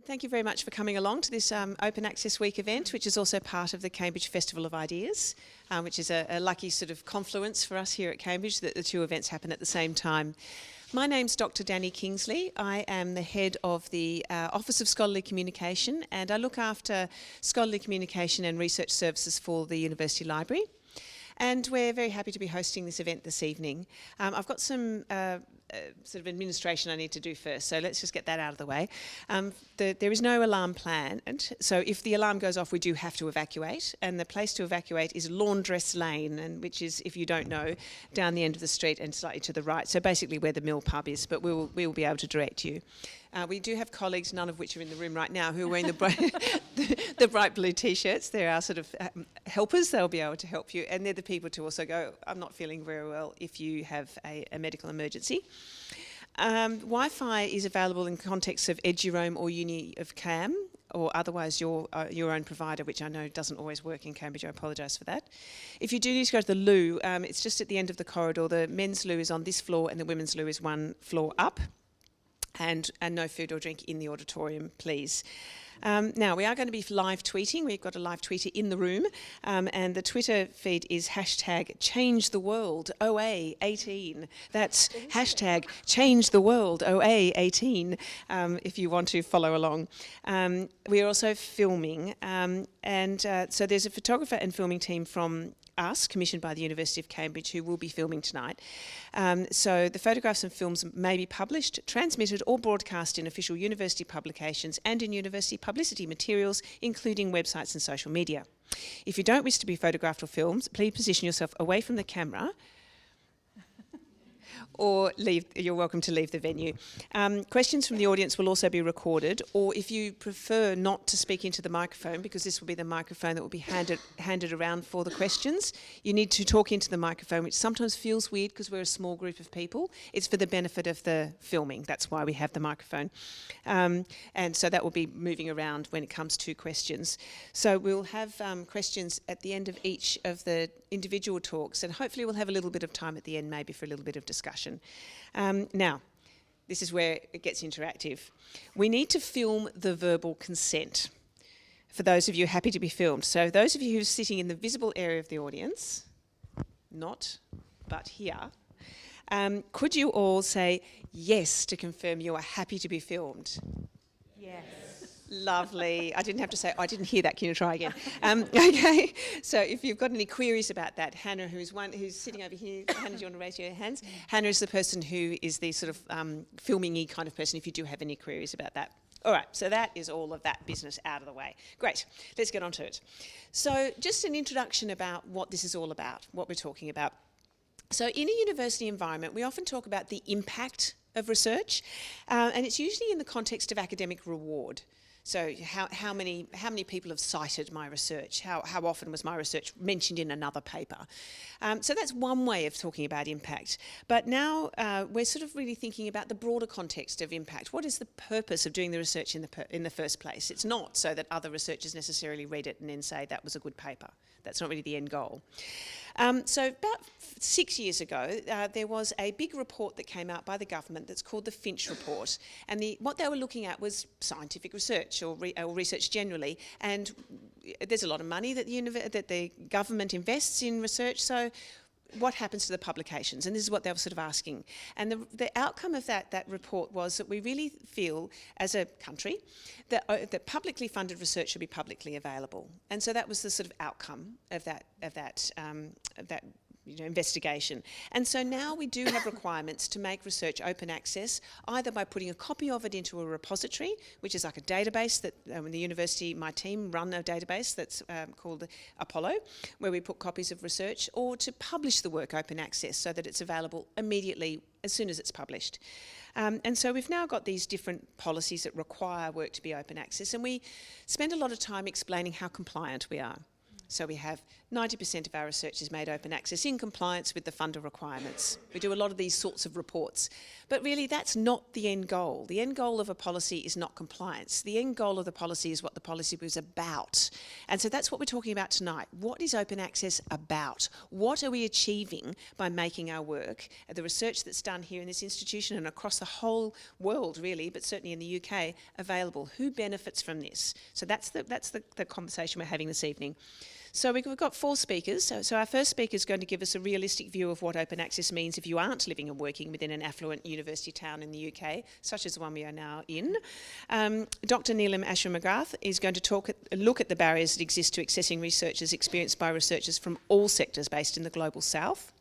Thank you very much for coming along to this Open Access Week event, which is also part of the Cambridge Festival of Ideas, which is a lucky sort of confluence for us here at Cambridge that the two events happen at the same time. My name's Dr. Danny Kingsley. I am the head of the Office of Scholarly Communication, and I look after scholarly communication and research services for the University Library. And we're very happy to be hosting this event this evening. I've got some sort of administration I need to do first, so let's just get that out of the way. There is no alarm planned, so if the alarm goes off, we do have to evacuate, and the place to evacuate is Laundress Lane, and which is, if you don't know, down the end of the street and slightly to the right, so basically where the Mill pub is, but we will be able to direct you. We do have colleagues, none of which are in the room right now, who are wearing the bright blue T-shirts. They're our sort of helpers. They'll be able to help you. And they're the people to also go, I'm not feeling very well, if you have a medical emergency. Wi-Fi is available in context of EduRoam or Uni of Cam, or otherwise your own provider, which I know doesn't always work in Cambridge. I apologise for that. If you do need to go to the loo, it's just at the end of the corridor. The men's loo is on this floor and the women's loo is one floor up. And no food or drink in the auditorium, please. Now, we are going to be live tweeting. We've got a live tweeter in the room, and the Twitter feed is #ChangeTheWorldOA18. That's #ChangeTheWorldOA18 if you want to follow along. We are also filming, so there's a photographer and filming team from us, commissioned by the University of Cambridge, who will be filming tonight. So the photographs and films may be published, transmitted or broadcast in official university publications and in university publicity materials, including websites and social media. If you don't wish to be photographed or filmed, please position yourself away from the camera or you're welcome to leave the venue. Questions from the audience will also be recorded, or if you prefer not to speak into the microphone, because this will be the microphone that will be handed around for the questions, you need to talk into the microphone, which sometimes feels weird because we're a small group of people. It's for the benefit of the filming. That's why we have the microphone. And so that will be moving around when it comes to questions. So we'll have questions at the end of each of the individual talks, and hopefully we'll have a little bit of time at the end maybe for a little bit of discussion. Now, this is where it gets interactive. We need to film the verbal consent for those of you happy to be filmed. So those of you who are sitting in the visible area of the audience, not but here, could you all say yes to confirm you are happy to be filmed? Yes. Lovely. I didn't have to say, I didn't hear that. Can you try again? Okay. So if you've got any queries about that, Hannah, who's sitting over here, Hannah, do you want to raise your hands? Hannah is the person who is the sort of filming-y kind of person if you do have any queries about that. All right, so that is all of that business out of the way. Great, let's get on to it. So just an introduction about what this is all about, what we're talking about. So in a university environment, we often talk about the impact of research, and it's usually in the context of academic reward. So how many people have cited my research? How often was my research mentioned in another paper? So that's one way of talking about impact. But now we're sort of really thinking about the broader context of impact. What is the purpose of doing the research in the first place? It's not so that other researchers necessarily read it and then say that was a good paper. That's not really the end goal. So about 6 years ago, there was a big report that came out by the government that's called the Finch Report. And what they were looking at was scientific research or research generally. And there's a lot of money that the government invests in research. So what happens to the publications? And this is what they were sort of asking. And the outcome of that report was that we really feel, as a country, that publicly funded research should be publicly available. And so that was the sort of outcome of that investigation. And so now we do have requirements to make research open access, either by putting a copy of it into a repository, which is like a database that the university, my team run a database that's called Apollo, where we put copies of research, or to publish the work open access so that it's available immediately as soon as it's published. And so we've now got these different policies that require work to be open access, and we spend a lot of time explaining how compliant we are. So we have 90% of our research is made open access in compliance with the funder requirements. We do a lot of these sorts of reports. But really, that's not the end goal. The end goal of a policy is not compliance. The end goal of the policy is what the policy was about. And so that's what we're talking about tonight. What is open access about? What are we achieving by making our work, the research that's done here in this institution and across the whole world, really, but certainly in the UK, available? Who benefits from this? So that's the conversation we're having this evening. So we've got 4 speakers. So our first speaker is going to give us a realistic view of what open access means if you aren't living and working within an affluent university town in the UK, such as the one we are now in. Dr. Nilam Ashra-McGrath is going to look at the barriers that exist to accessing researchers experienced by researchers from all sectors based in the Global South.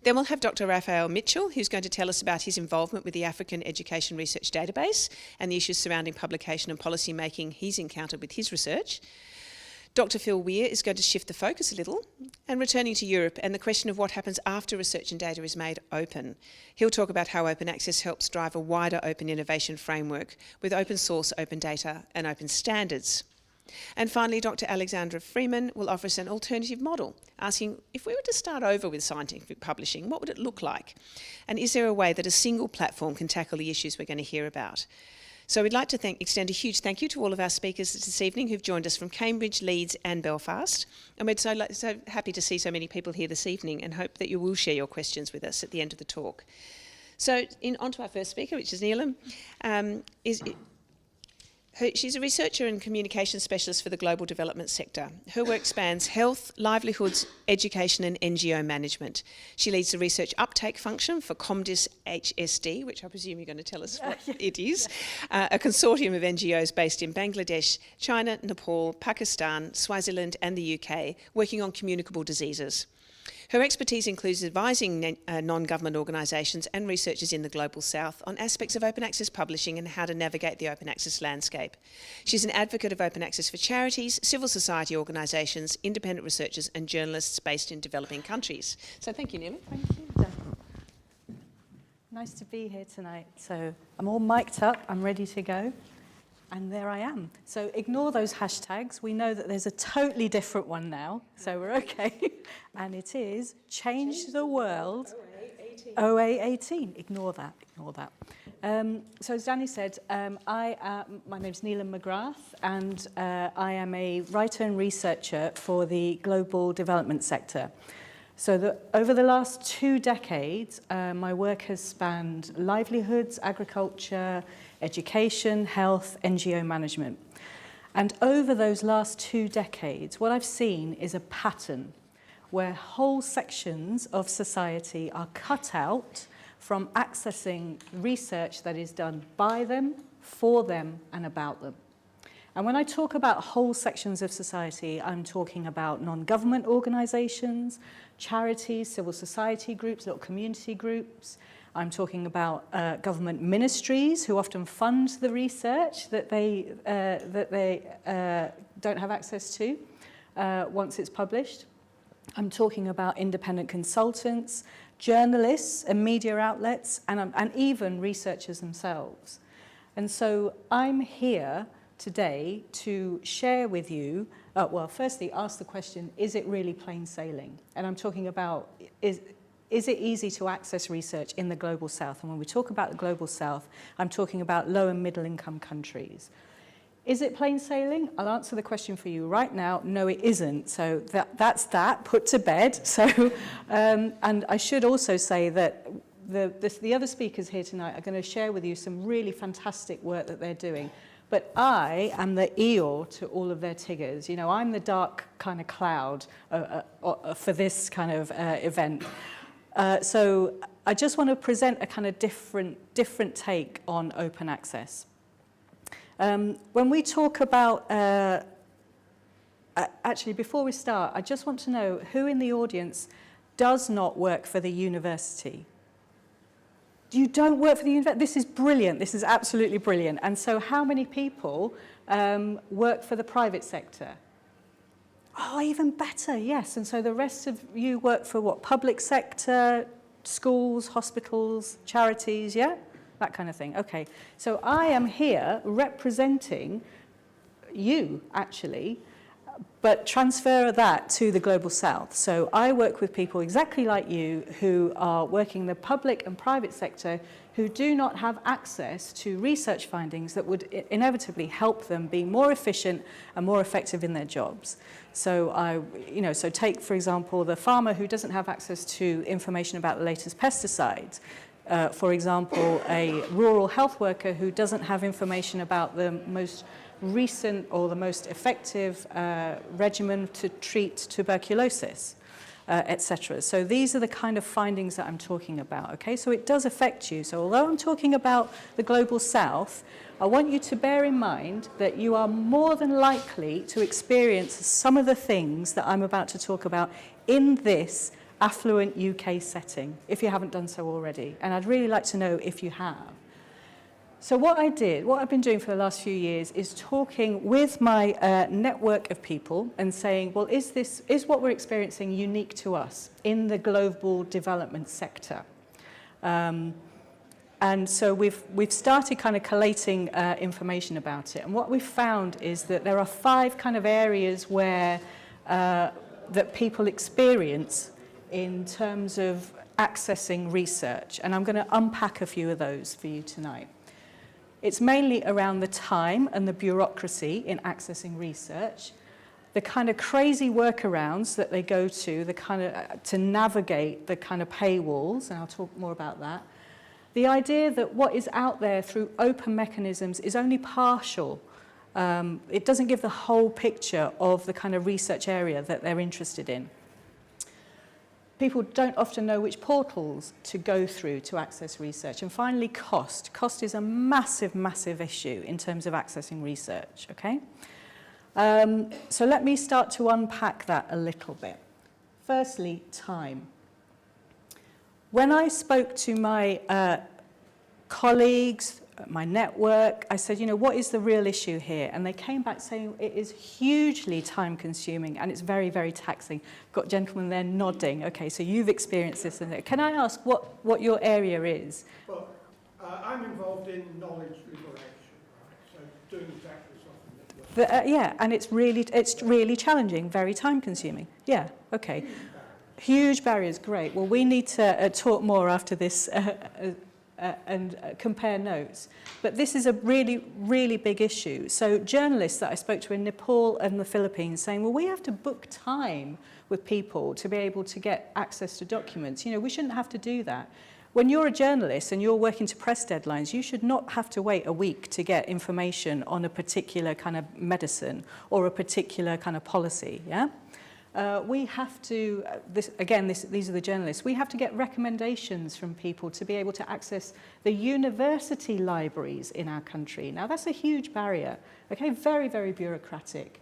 Then we'll have Dr. Rafael Mitchell, who's going to tell us about his involvement with the African Education Research Database and the issues surrounding publication and policy making he's encountered with his research. Dr. Phil Weir is going to shift the focus a little and returning to Europe and the question of what happens after research and data is made open. He'll talk about how open access helps drive a wider open innovation framework with open source, open data and open standards. And finally, Dr. Alexandra Freeman will offer us an alternative model, asking if we were to start over with scientific publishing, what would it look like? And is there a way that a single platform can tackle the issues we're going to hear about? So we'd like to extend a huge thank you to all of our speakers this evening who've joined us from Cambridge, Leeds and Belfast. And we're so happy to see so many people here this evening and hope that you will share your questions with us at the end of the talk. So on to our first speaker, which is Nilam. She's a researcher and communication specialist for the global development sector. Her work spans health, livelihoods, education and NGO management. She leads the research uptake function for COMDIS HSD, which I presume you're going to tell us what it is, a consortium of NGOs based in Bangladesh, China, Nepal, Pakistan, Swaziland and the UK, working on communicable diseases. Her expertise includes advising non-government organisations and researchers in the Global South on aspects of open access publishing and how to navigate the open access landscape. She's an advocate of open access for charities, civil society organisations, independent researchers and journalists based in developing countries. So thank you, Nilam. Thank you, Dan. Nice to be here tonight. So I'm all mic'd up, I'm ready to go. And there I am. So ignore those hashtags. We know that there's a totally different one now, so we're okay. And it is Change the World 0818. Ignore that, ignore that. So as Danny said, my name's Nilam McGrath, and I am a writer and researcher for the global development sector. So over the last 2 decades, my work has spanned livelihoods, agriculture, education, health, NGO management. And over those last 2 decades, what I've seen is a pattern where whole sections of society are cut out from accessing research that is done by them, for them, and about them. And when I talk about whole sections of society, I'm talking about non-government organisations, charities, civil society groups, little community groups. I'm talking about government ministries who often fund the research that they don't have access to once it's published. I'm talking about independent consultants, journalists and media outlets, and even researchers themselves. And so I'm here today to share with you, well, firstly, ask the question, is it really plain sailing? And I'm talking about, is it easy to access research in the Global South? And when we talk about the Global South, I'm talking about low and middle income countries. Is it plain sailing? I'll answer the question for you right now. No, it isn't. So that's that, put to bed. So, and I should also say that the other speakers here tonight are going to share with you some really fantastic work that they're doing. But I am the Eeyore to all of their Tiggers. You know, I'm the dark kind of cloud for this kind of event. So I just want to present a kind of different take on open access. When we talk about, actually before we start, I just want to know who in the audience does not work for the university? You don't work for the university? This is brilliant. This is absolutely brilliant. And so how many people work for the private sector? Oh, even better, yes. And so the rest of you work for what? Public sector, schools, hospitals, charities, yeah? That kind of thing. Okay. So I am here representing you, actually, but transfer that to the global south. So I work with people exactly like you who are working in the public and private sector who do not have access to research findings that would inevitably help them be more efficient and more effective in their jobs. So so take, for example, the farmer who doesn't have access to information about the latest pesticides. For example, a rural health worker who doesn't have information about the most recent or the most effective regimen to treat tuberculosis, etc. So these are the kind of findings that I'm talking about, okay? So it does affect you. So although I'm talking about the global south, I want you to bear in mind that you are more than likely to experience some of the things that I'm about to talk about in this affluent UK setting, if you haven't done so already. And I'd really like to know if you have. So what I've been doing for the last few years is talking with my network of people and saying, well, is what we're experiencing unique to us in the global development sector? And so we've started kind of collating information about it. And what we've found is that there are 5 kind of areas where that people experience in terms of accessing research. And I'm going to unpack a few of those for you tonight. It's mainly around the time and the bureaucracy in accessing research, the kind of crazy workarounds that they go to, the kind of to navigate the kind of paywalls, and I'll talk more about that. The idea that what is out there through open mechanisms is only partial. It doesn't give the whole picture of the kind of research area that they're interested in. People don't often know which portals to go through to access research. And finally, cost. Cost is a massive, massive issue in terms of accessing research, okay? So let me start to unpack that a little bit. Firstly, time. When I spoke to my colleagues, my network, I said, what is the real issue here? And they came back saying it is hugely time consuming and it's very, very taxing. Got gentlemen there nodding. Okay, so you've experienced this. Can I ask what your area is? Well, I'm involved in knowledge liberation, right? So doing exactly something that and it's really challenging, very time consuming. Yeah, okay. Huge barriers, great. Well, we need to talk more after this and compare notes. But this is a really, really big issue. So journalists that I spoke to in Nepal and the Philippines saying, well, we have to book time with people to be able to get access to documents. We shouldn't have to do that. When you're a journalist and you're working to press deadlines, you should not have to wait a week to get information on a particular kind of medicine or a particular kind of policy, yeah? We have to, these are the journalists, we have to get recommendations from people to be able to access the university libraries in our country. Now, that's a huge barrier, okay, very, very bureaucratic.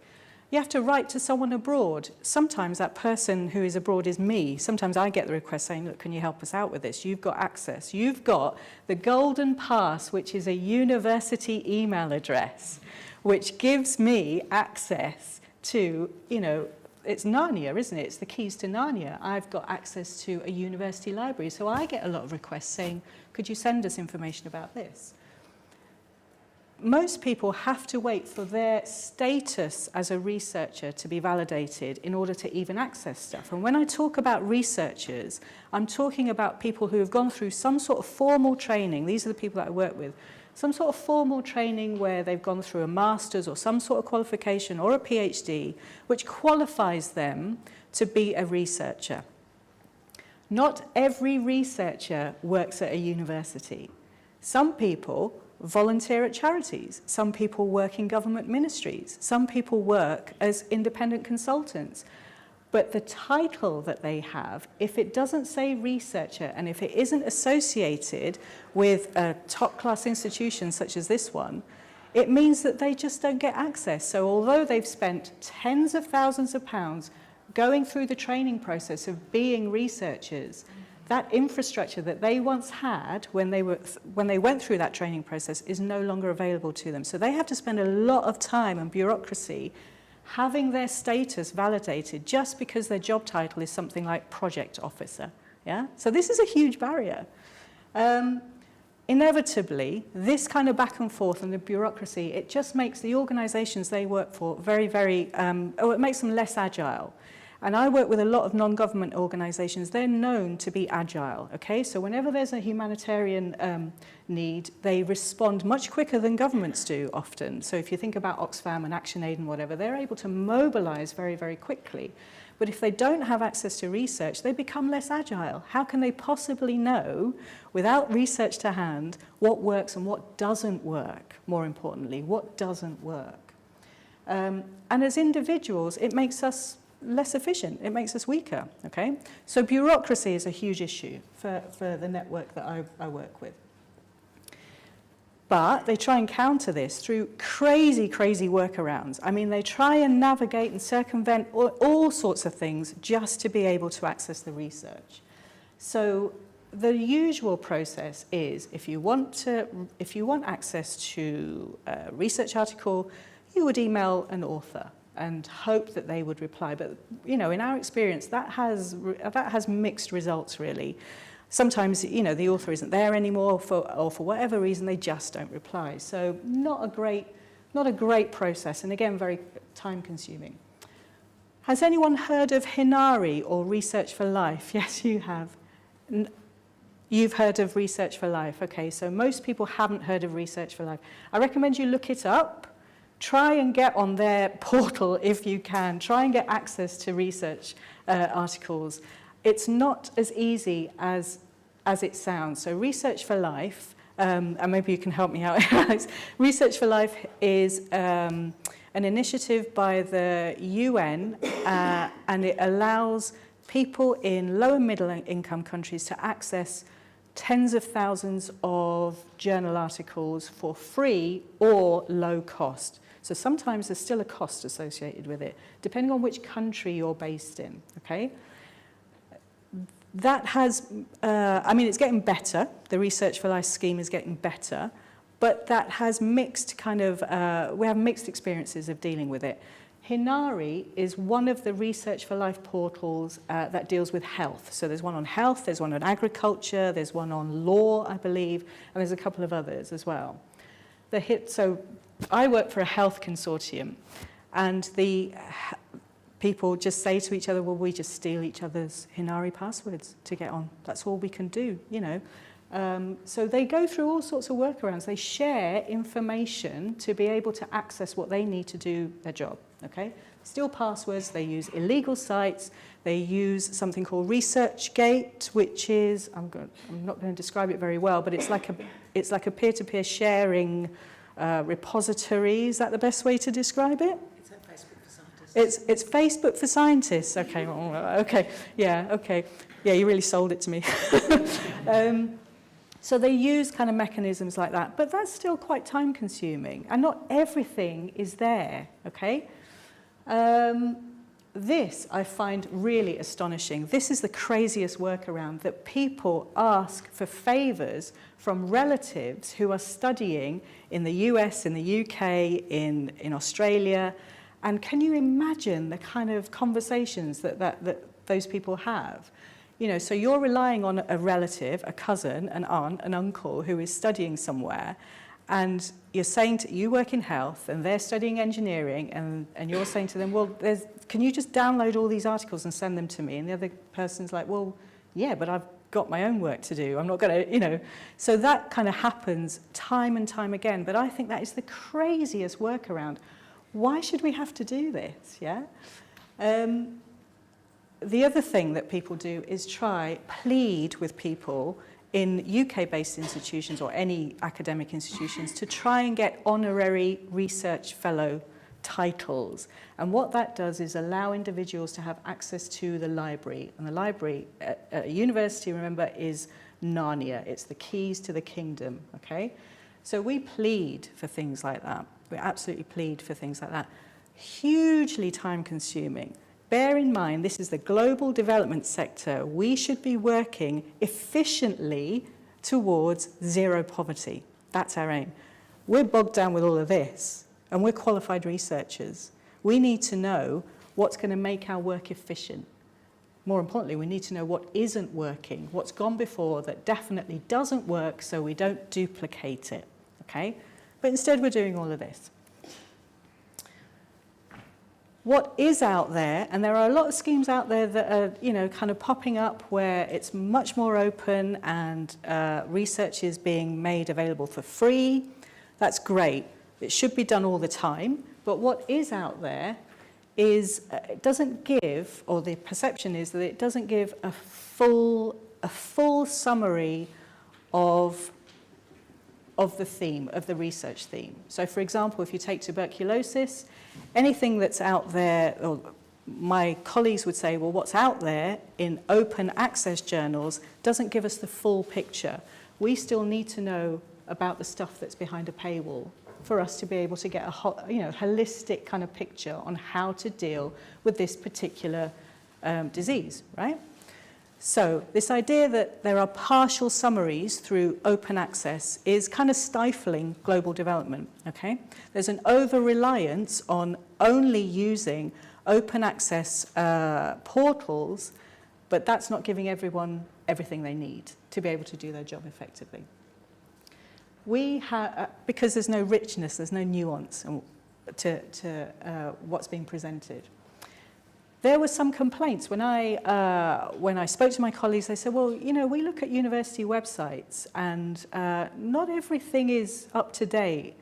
You have to write to someone abroad. Sometimes that person who is abroad is me. Sometimes I get the request saying, look, can you help us out with this? You've got access. You've got the golden pass, which is a university email address, which gives me access to, it's Narnia, isn't it? It's the keys to Narnia. I've got access to a university library. So I get a lot of requests saying, could you send us information about this? Most people have to wait for their status as a researcher to be validated in order to even access stuff. And when I talk about researchers, I'm talking about people who have gone through some sort of formal training. These are the people that I work with. Some sort of formal training where they've gone through a master's or some sort of qualification or a PhD, which qualifies them to be a researcher. Not every researcher works at a university. Some people volunteer at charities. Some people work in government ministries. Some people work as independent consultants. But the title that they have, if it doesn't say researcher and if it isn't associated with a top-class institution such as this one, it means that they just don't get access. So although they've spent tens of thousands of pounds going through the training process of being researchers, that infrastructure that they once had when they went through that training process is no longer available to them. So they have to spend a lot of time and bureaucracy having their status validated just because their job title is something like project officer. Yeah? So this is a huge barrier. inevitably, this kind of back and forth and the bureaucracy, it just makes the organisations they work for very, very, it makes them less agile. And I work with a lot of non-government organisations. They're known to be agile, okay? So whenever there's a humanitarian need, they respond much quicker than governments do often. So if you think about Oxfam and ActionAid and whatever, they're able to mobilise very, very quickly. But if they don't have access to research, they become less agile. How can they possibly know, without research to hand, what works and what doesn't work? More importantly, what doesn't work? And as individuals, it makes us less efficient. It makes us weaker, okay? So bureaucracy is a huge issue for the network that I work with. But they try and counter this through crazy, crazy workarounds. I mean, they try and navigate and circumvent all sorts of things just to be able to access the research. So the usual process is if you want access to a research article, you would email an author and hope that they would reply. But, you know, in our experience, that has mixed results, really. Sometimes, you know, the author isn't there anymore, or for whatever reason, they just don't reply. So not a great process, and again, very time-consuming. Has anyone heard of Hinari or Research for Life? Yes, you have. You've heard of Research for Life. Okay, so most people haven't heard of Research for Life. I recommend you look it up. Try and get on their portal if you can. Try and get access to research articles. It's not as easy as it sounds. So Research for Life, and maybe you can help me out, Alex. Research for Life is an initiative by the UN, and it allows people in low and middle income countries to access tens of thousands of journal articles for free or low cost. So sometimes there's still a cost associated with it, depending on which country you're based in, okay? That has, I mean, it's getting better. The Research for Life scheme is getting better, but that has mixed kind of, we have mixed experiences of dealing with it. Hinari is one of the Research for Life portals that deals with health. So there's one on health, there's one on agriculture, there's one on law, I believe, and there's a couple of others as well. So I work for a health consortium, and the people just say to each other, well, we just steal each other's Hinari passwords to get on. That's all we can do, you know. So they go through all sorts of workarounds. They share information to be able to access what they need to do their job, okay? Steal passwords, they use illegal sites, they use something called ResearchGate, which is, I'm not going to describe it very well, but it's like a peer-to-peer sharing repository. Is that the best way to describe it? It's like Facebook for scientists. It's Facebook for scientists. Okay, okay, yeah, okay. Yeah, you really sold it to me. So they use kind of mechanisms like that, but that's still quite time-consuming, and not everything is there, okay? This I find really astonishing. This is the craziest workaround, that people ask for favours from relatives who are studying in the US, in the UK, in Australia. And can you imagine the kind of conversations that those people have? You know, so you're relying on a relative, a cousin, an aunt, an uncle who is studying somewhere, and you're saying you work in health and they're studying engineering, and you're saying to them, well, can you just download all these articles and send them to me? And the other person's like, well, yeah, but I've got my own work to do. I'm not going to, you know. So that kind of happens time and time again. But I think that is the craziest workaround. Why should we have to do this, yeah? The other thing that people do is plead with people in UK-based institutions or any academic institutions to try and get honorary research fellow titles. And what that does is allow individuals to have access to the library. And the library at a university, remember, is Narnia. It's the keys to the kingdom, okay? So we plead for things like that. We absolutely plead for things like that. Hugely time-consuming. Bear in mind, this is the global development sector. We should be working efficiently towards zero poverty. That's our aim. We're bogged down with all of this, and we're qualified researchers. We need to know what's going to make our work efficient. more importantly, we need to know what isn't working, what's gone before that definitely doesn't work, so we don't duplicate it, okay? But instead we're doing all of this. What is out there, and there are a lot of schemes out there that are, you know, kind of popping up where it's much more open and research is being made available for free. That's great. It should be done all the time. But what is out there is it doesn't give, or the perception is that it doesn't give a full summary of the theme, of the research theme. So for example, if you take tuberculosis, anything that's out there, or my colleagues would say, well, what's out there in open access journals doesn't give us the full picture. We still need to know about the stuff that's behind a paywall for us to be able to get a holistic kind of picture on how to deal with this particular disease, right? So this idea that there are partial summaries through open access is kind of stifling global development, okay? There's an over-reliance on only using open access portals, but that's not giving everyone everything they need to be able to do their job effectively. We have, because there's no richness, there's no nuance to what's being presented. There were some complaints when I spoke to my colleagues. They said, well, you know, we look at university websites and not everything is up to date.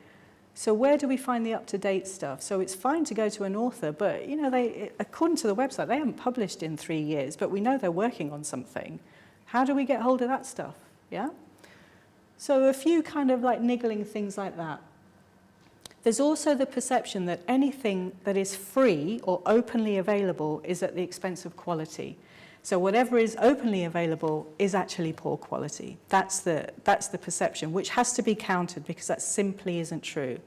So where do we find the up-to-date stuff? So it's fine to go to an author, but, you know, according to the website, they haven't published in 3 years, but we know they're working on something. How do we get hold of that stuff? Yeah? So a few kind of like niggling things like that. There's also the perception that anything that is free or openly available is at the expense of quality. So whatever is openly available is actually poor quality. That's the perception, which has to be countered because that simply isn't true.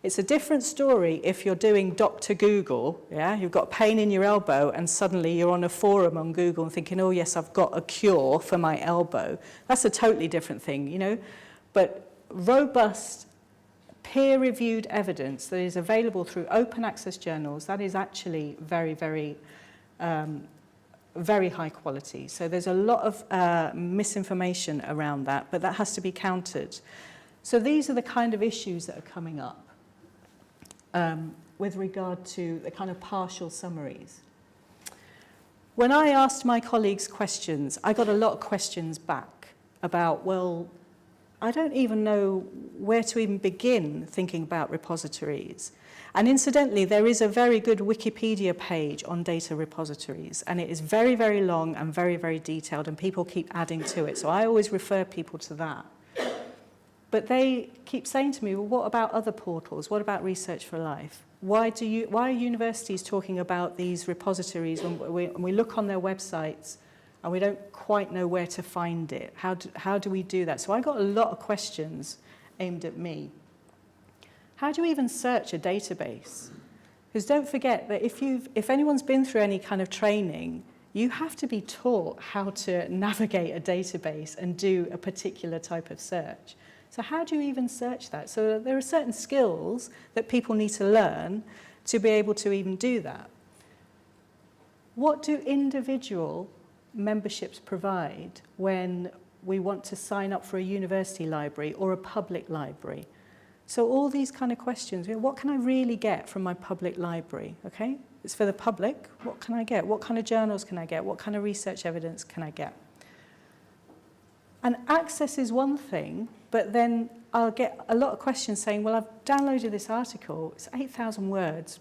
It's a different story if you're doing Dr. Google, yeah? You've got pain in your elbow and suddenly you're on a forum on Google and thinking, oh yes, I've got a cure for my elbow. That's a totally different thing, you know? But robust, peer-reviewed evidence that is available through open access journals, that is actually very, very, very high quality. So there's a lot of misinformation around that, but that has to be countered. So these are the kind of issues that are coming up with regard to the kind of partial summaries. When I asked my colleagues questions, I got a lot of questions back about, well, I don't even know where to even begin thinking about repositories. And incidentally, there is a very good Wikipedia page on data repositories, and it is very, very long and very, very detailed, and people keep adding to it. So I always refer people to that. But they keep saying to me, well, what about other portals? What about Research for Life? Why are universities talking about these repositories when we look on their websites and we don't quite know where to find it? How do we do that? So I got a lot of questions aimed at me. How do you even search a database? Because don't forget that if anyone's been through any kind of training, you have to be taught how to navigate a database and do a particular type of search. So how do you even search that? So there are certain skills that people need to learn to be able to even do that. What do individual memberships provide when we want to sign up for a university library or a public library? So all these kind of questions, what can I really get from my public library? Okay, it's for the public. What can I get? What kind of journals can I get? What kind of research evidence can I get? And access is one thing, but then I'll get a lot of questions saying, well, I've downloaded this article, it's 8,000 words.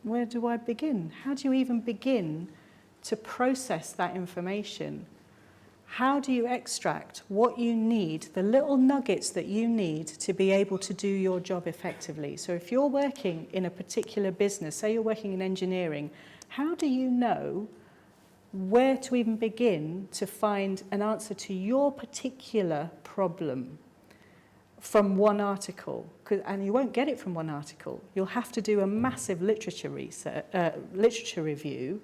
Where do I begin? How do you even begin to process that information? How do you extract what you need, the little nuggets that you need to be able to do your job effectively? So if you're working in a particular business, say you're working in engineering, how do you know where to even begin to find an answer to your particular problem from one article? And you won't get it from one article. You'll have to do a massive literature review.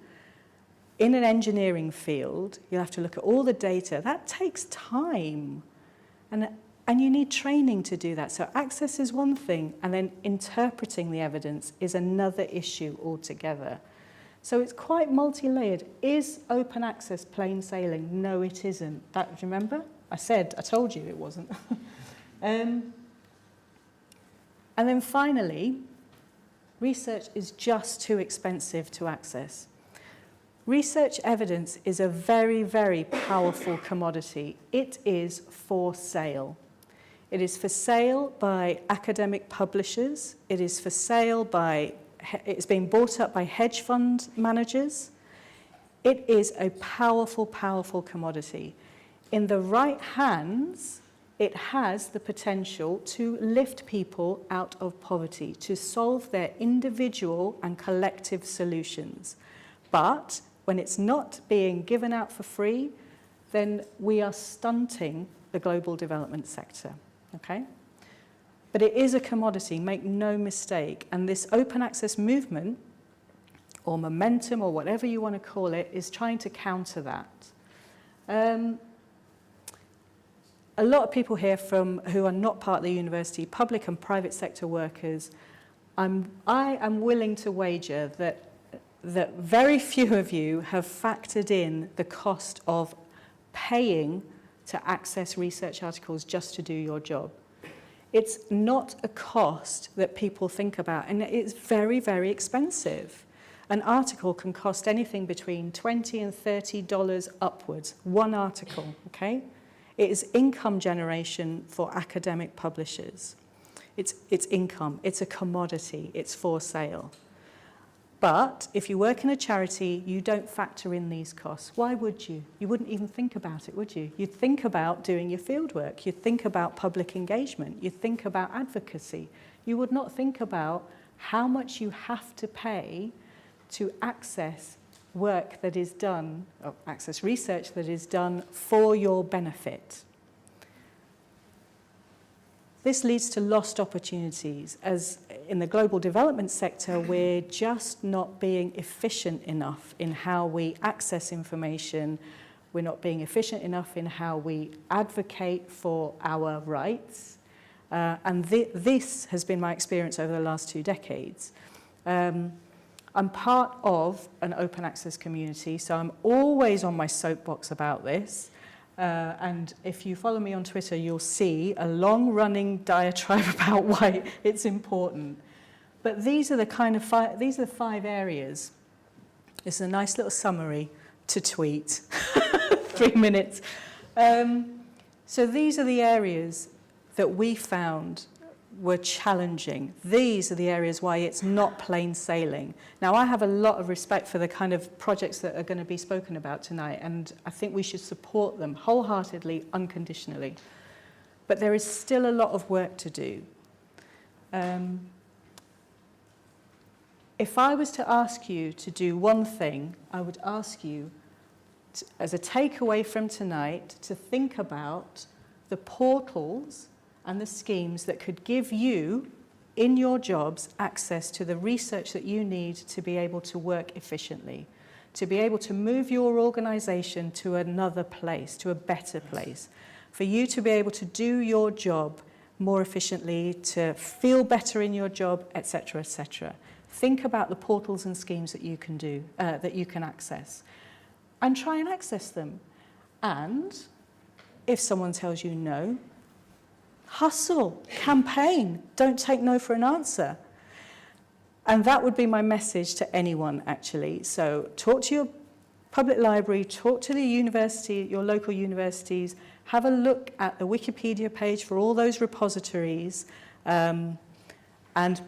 In an engineering field, you'll have to look at all the data. That takes time. And you need training to do that. So access is one thing, and then interpreting the evidence is another issue altogether. So it's quite multi-layered. Is open access plain sailing? No, it isn't. Do you remember? I told you it wasn't. And then finally, research is just too expensive to access. Research evidence is a very, very powerful commodity. It is for sale. It is for sale by academic publishers. It is for sale by, it's being bought up by hedge fund managers. It is a powerful, powerful commodity. In the right hands, it has the potential to lift people out of poverty, to solve their individual and collective solutions. But when it's not being given out for free, then we are stunting the global development sector, okay? But it is a commodity, make no mistake, and this open access movement, or momentum, or whatever you want to call it, is trying to counter that. A lot of people here who are not part of the university, public and private sector workers, I am willing to wager that very few of you have factored in the cost of paying to access research articles just to do your job. It's not a cost that people think about, and it's very, very expensive. An article can cost anything between $20 and $30 upwards, one article, okay? It is income generation for academic publishers. It's income, it's a commodity, it's for sale. But if you work in a charity, you don't factor in these costs. Why would you? You wouldn't even think about it, would you? You'd think about doing your fieldwork. You'd think about public engagement. You'd think about advocacy. You would not think about how much you have to pay to access work that is done, or access research that is done for your benefit. This leads to lost opportunities, as in the global development sector, we're just not being efficient enough in how we access information. We're not being efficient enough in how we advocate for our rights. And this has been my experience over the last 2 decades. I'm part of an open access community, so I'm always on my soapbox about this. And if you follow me on Twitter, you'll see a long-running diatribe about why it's important. But these are the kind of 5 areas. This is a nice little summary to tweet. 3 minutes. So these are the areas that we found were challenging. These are the areas why it's not plain sailing. Now, I have a lot of respect for the kind of projects that are going to be spoken about tonight, and I think we should support them wholeheartedly, unconditionally. But there is still a lot of work to do. If I was to ask you to do one thing, I would ask you, as a takeaway from tonight, to think about the portals and the schemes that could give you, in your jobs, access to the research that you need to be able to work efficiently, to be able to move your organisation to another place, to a better place, for you to be able to do your job more efficiently, to feel better in your job, etc., etc. Think about the portals and schemes that you can do, that you can access, and try and access them. And if someone tells you no, hustle, campaign, don't take no for an answer. And that would be my message to anyone, actually. So talk to your public library, talk to the university, your local universities, have a look at the Wikipedia page for all those repositories, and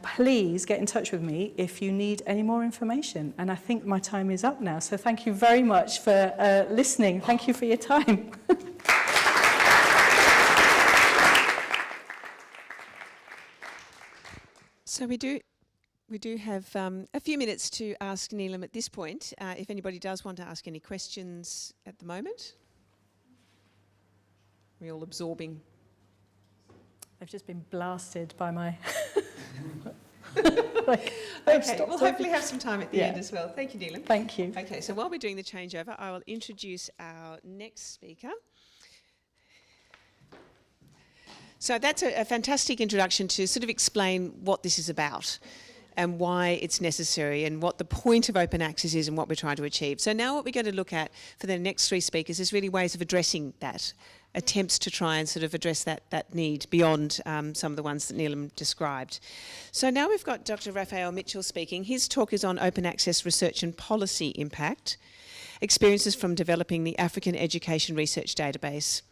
please get in touch with me if you need any more information. And I think my time is up now, so thank you very much for listening. Thank you for your time. So we do have a few minutes to ask Nilam at this point, if anybody does want to ask any questions at the moment. We're all absorbing. I've just been blasted by my... Okay, we'll hopefully have some time at the end as well. Thank you, Nilam. Thank you. Okay, so while we're doing the changeover, I will introduce our next speaker. So that's a fantastic introduction to sort of explain what this is about. and why it's necessary and what the point of open access is and what we're trying to achieve. So now what we're going to look at for the next three speakers is really ways of addressing that, attempts to try and sort of address that need beyond some of the ones that Nilam described. So now we've got Dr. Rafael Mitchell speaking. His talk is on open access research and policy impact, experiences from developing the African Education Research Database.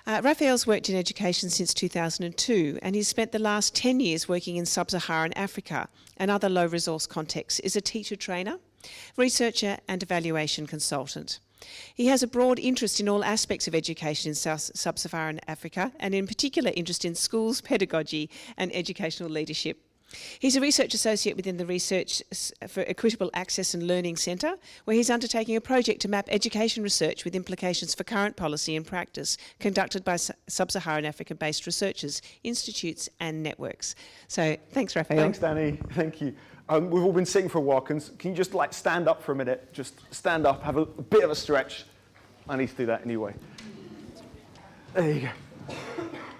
Rafael's worked in education since 2002, and he's spent the last 10 years working in sub-Saharan Africa and other low-resource contexts as a teacher trainer, researcher and evaluation consultant. He has a broad interest in all aspects of education in sub-Saharan Africa, and in particular interest in schools, pedagogy and educational leadership. He's a research associate within the Research for Equitable Access and Learning Centre, where he's undertaking a project to map education research with implications for current policy and practice conducted by sub-Saharan Africa-based researchers, institutes and networks. So thanks, Rafael. Thanks, Danny. Thank you. We've all been sitting for a while. Can you just like stand up for a minute? Just stand up, have a bit of a stretch. I need to do that anyway. There you go.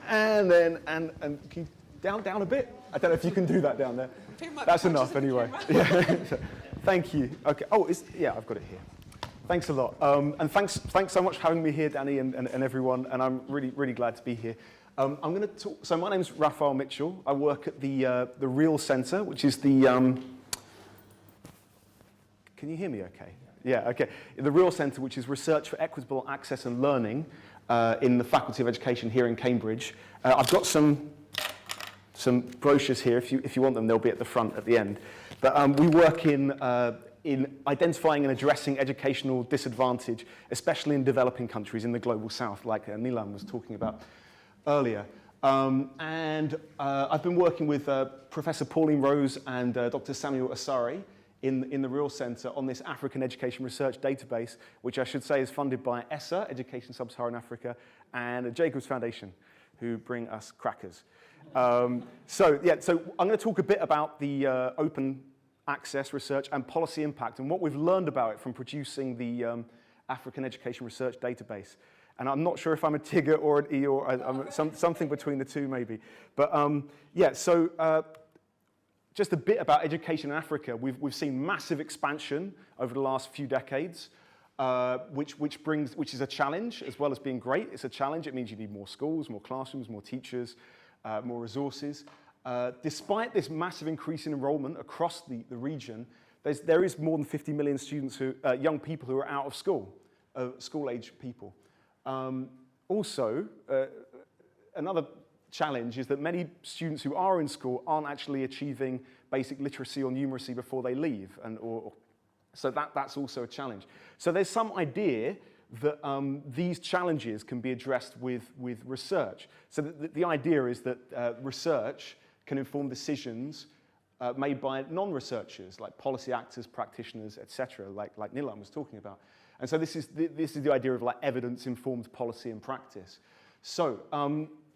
And then, and can you down a bit? I don't know if you can do that down there. That's enough anyway. Yeah. Thank you. Okay. Oh, yeah, I've got it here. Thanks a lot. And thanks so much for having me here, Danny, and everyone. And I'm really glad to be here. I'm going to talk. So my name's Rafael Mitchell. I work at the Real Centre, which is the. Can you hear me? Okay. Yeah. Okay. The Real Centre, which is Research for Equitable Access and Learning, in the Faculty of Education here in Cambridge. I've got some brochures here. If you want them, they'll be at the front at the end. But we work in identifying and addressing educational disadvantage, especially in developing countries in the global south, like Nilam was talking about earlier. I've been working with Professor Pauline Rose and Dr. Samuel Asari in the Real Centre on this African Education Research Database, which I should say is funded by ESSA, Education Sub-Saharan Africa, and the Jacobs Foundation, who bring us crackers. So I'm going to talk a bit about the open access research and policy impact and what we've learned about it from producing the African Education Research Database. And I'm not sure if I'm a Tigger or an E or I'm something between the two maybe. But just a bit about education in Africa. We've seen massive expansion over the last few decades, which is a challenge as well as being great. It's a challenge. It means you need more schools, more classrooms, more teachers, more resources. Despite this massive increase in enrollment across the region, there is more than 50 million students young people who are out of school, school-age people. Also, another challenge is that many students who are in school aren't actually achieving basic literacy or numeracy before they leave, so that's also a challenge. So there's some idea that these challenges can be addressed with research. So the idea is that research can inform decisions made by non-researchers, like policy actors, practitioners, etc., like Nilam was talking about. And so this is the idea of like evidence-informed policy and practice. So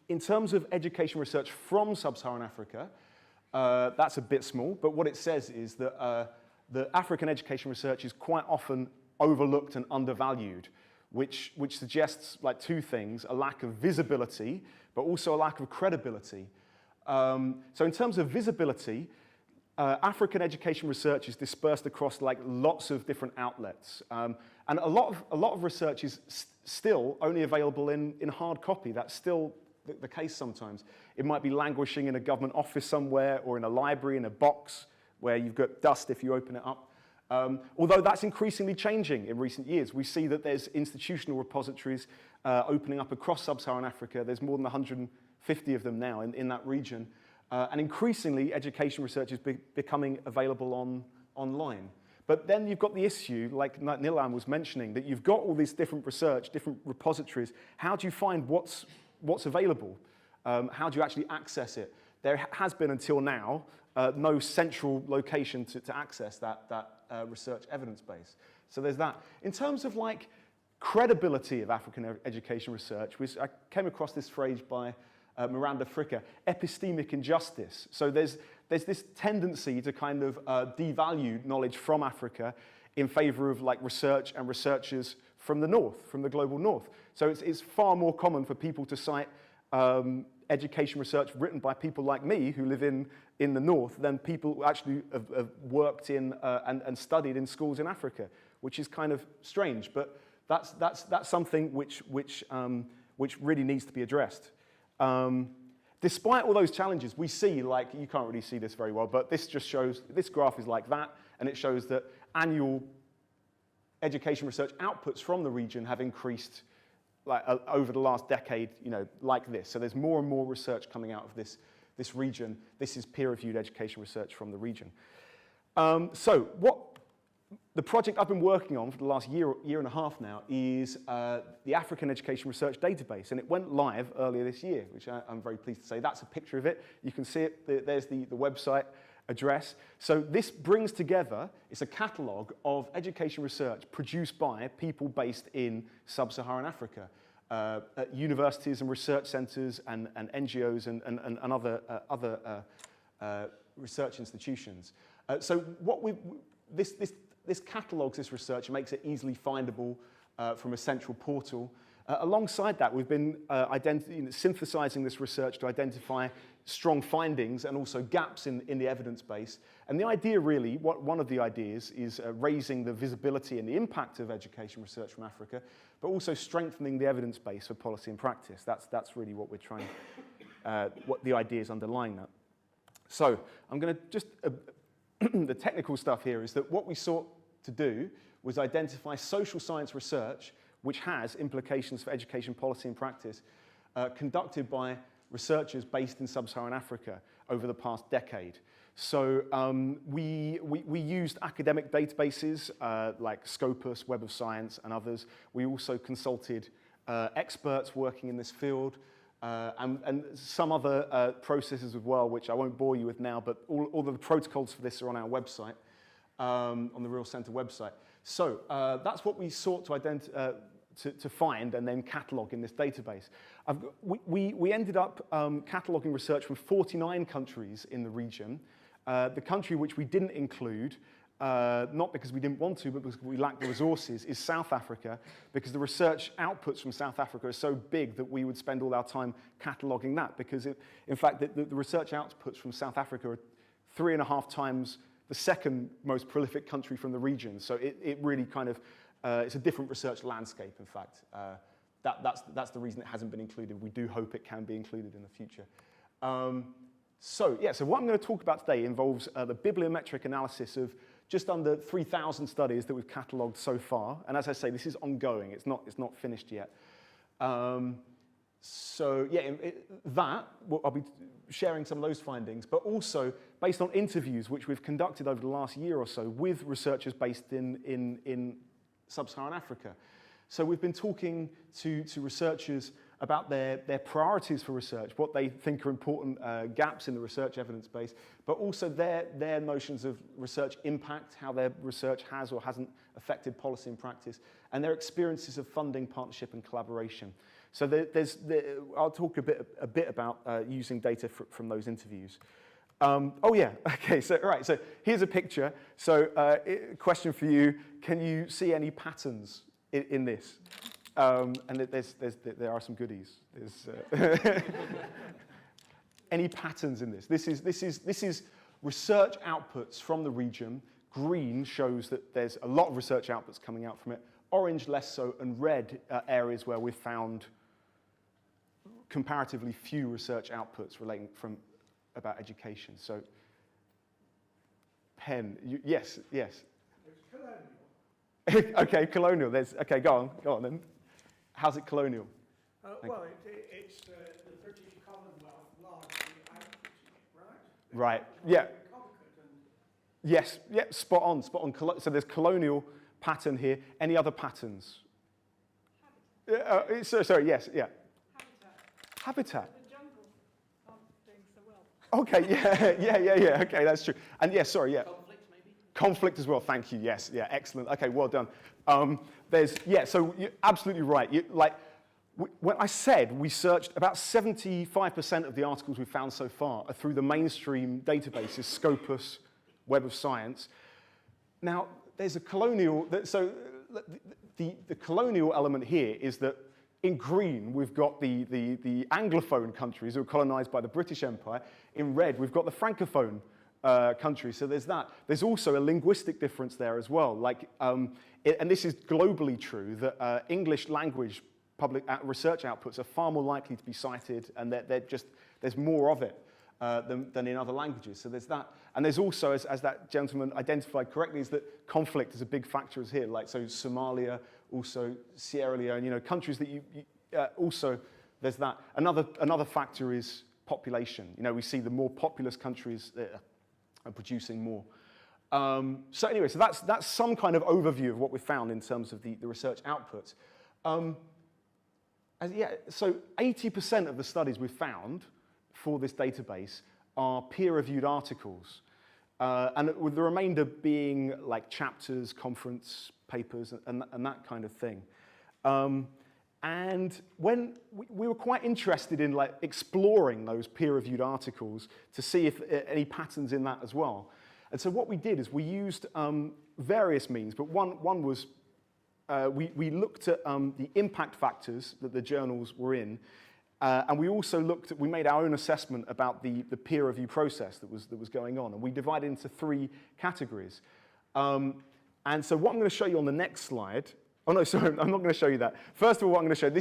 in terms of education research from sub-Saharan Africa, that's a bit small, but what it says is that the African education research is quite often overlooked and undervalued, which suggests like two things: a lack of visibility, but also a lack of credibility. So in terms of visibility, African education research is dispersed across like lots of different outlets, and a lot of research is still only available in hard copy. That's still the case sometimes. It might be languishing in a government office somewhere, or in a library in a box where you've got dust if you open it up. Although that's increasingly changing in recent years. We see that there's institutional repositories opening up across sub-Saharan Africa. There's more than 150 of them now in that region. And increasingly, education research is becoming available online. But then you've got the issue, like Nilam was mentioning, that you've got all these different research, different repositories. How do you find what's available? How do you actually access it? There has been, until now, no central location to access that research evidence base. So there's that. In terms of like credibility of African education research, I came across this phrase by Miranda Fricker, epistemic injustice. So there's this tendency to kind of devalue knowledge from Africa in favor of like research and researchers from the north, from the global north. So it's far more common for people to cite education research written by people like me who live in the north than people who actually have worked in and studied in schools in Africa, which is kind of strange, but that's something which really needs to be addressed. Despite all those challenges, we see, like, you can't really see this very well, but this just shows, this graph is like that, and it shows that annual education research outputs from the region have increased like over the last decade, like this. So there's more and more research coming out of this region. This is peer-reviewed education research from the region. So what the project I've been working on for the last year and a half now is the African Education Research Database, and it went live earlier this year, which I'm very pleased to say. That's a picture of it. You can see it. There's the website address. So this brings together, it's a catalogue of education research produced by people based in sub-Saharan Africa, at universities and research centres and NGOs and other research institutions. So what this catalogues this research and makes it easily findable from a central portal. Alongside that, we've been synthesizing this research to identify strong findings and also gaps in the evidence base. And the idea really, one of the ideas is raising the visibility and the impact of education research from Africa, but also strengthening the evidence base for policy and practice. That's really what we're trying, what the idea is underlying that. So I'm going to just, the technical stuff here is that what we sought to do was identify social science research which has implications for education policy and practice, conducted by researchers based in sub-Saharan Africa over the past decade. So we used academic databases like Scopus, Web of Science, and others. We also consulted experts working in this field, and some other processes as well, which I won't bore you with now, but all of the protocols for this are on our website, on the Real Centre website. So that's what we sought to find and then catalogue in this database. We ended up cataloguing research from 49 countries in the region. The country which we didn't include, not because we didn't want to, but because we lacked the resources, is South Africa, because the research outputs from South Africa are so big that we would spend all our time cataloguing that, because in fact the research outputs from South Africa are 3.5 times the second most prolific country from the region. So it really kind of, it's a different research landscape, in fact. That's the reason it hasn't been included. We do hope it can be included in the future. So what I'm going to talk about today involves the bibliometric analysis of just under 3,000 studies that we've catalogued so far. And as I say, this is ongoing. It's not finished yet. I'll be sharing some of those findings, but also based on interviews which we've conducted over the last year or so with researchers based in sub-Saharan Africa. So we've been talking to researchers about their priorities for research, what they think are important gaps in the research evidence base, but also their notions of research impact, how their research has or hasn't affected policy and practice, and their experiences of funding, partnership, and collaboration. So I'll talk a bit about using data from those interviews. So here's a picture. So question for you, can you see any patterns in this? And there are some goodies. Any patterns in this? This is research outputs from the region. Green shows that there's a lot of research outputs coming out from it. Orange less so, and red areas where we've found comparatively few research outputs relating about education. So, pen, yes. It's colonial. Okay, colonial. Okay, go on then. How's it colonial? It's the British Commonwealth largely outputting it, right? Right. Yeah. And Yes. Yeah. Spot on. So there's colonial pattern here. Any other patterns? Sorry. Yes. Yeah. Habitat. The jungle aren't doing so well. Okay, yeah. Okay, that's true. And yeah, sorry, yeah. Conflict, maybe? Conflict as well, thank you, yes, yeah, excellent. Okay, well done. So you're absolutely right. When I said we searched about 75% of the articles we've found so far are through the mainstream databases, Scopus, Web of Science. Now, there's a colonial, so the colonial element here is that in green, we've got the Anglophone countries who were colonized by the British Empire. In red, we've got the Francophone countries. So there's that. There's also a linguistic difference there as well. Like, and this is globally true, that English language public research outputs are far more likely to be cited, and there's more of it than in other languages. So there's that. And there's also, as that gentleman identified correctly, is that conflict is a big factor here. Like, so Somalia, also Sierra Leone, countries that also, there's that. Another factor is population. We see the more populous countries are producing more. So anyway, so that's some kind of overview of what we found in terms of the research outputs. So 80% of the studies we've found for this database are peer-reviewed articles, and with the remainder being like chapters, conference papers, and that kind of thing. And when we were quite interested in like exploring those peer-reviewed articles to see if any patterns in that as well. And so what we did is we used various means, but one was we looked at the impact factors that the journals were in, and we also we made our own assessment about the peer review process that was going on, and we divided into 3 categories. And so what I'm going to show you on the next slide. Oh no, sorry, I'm not going to show you that. First of all, what I'm going to show you,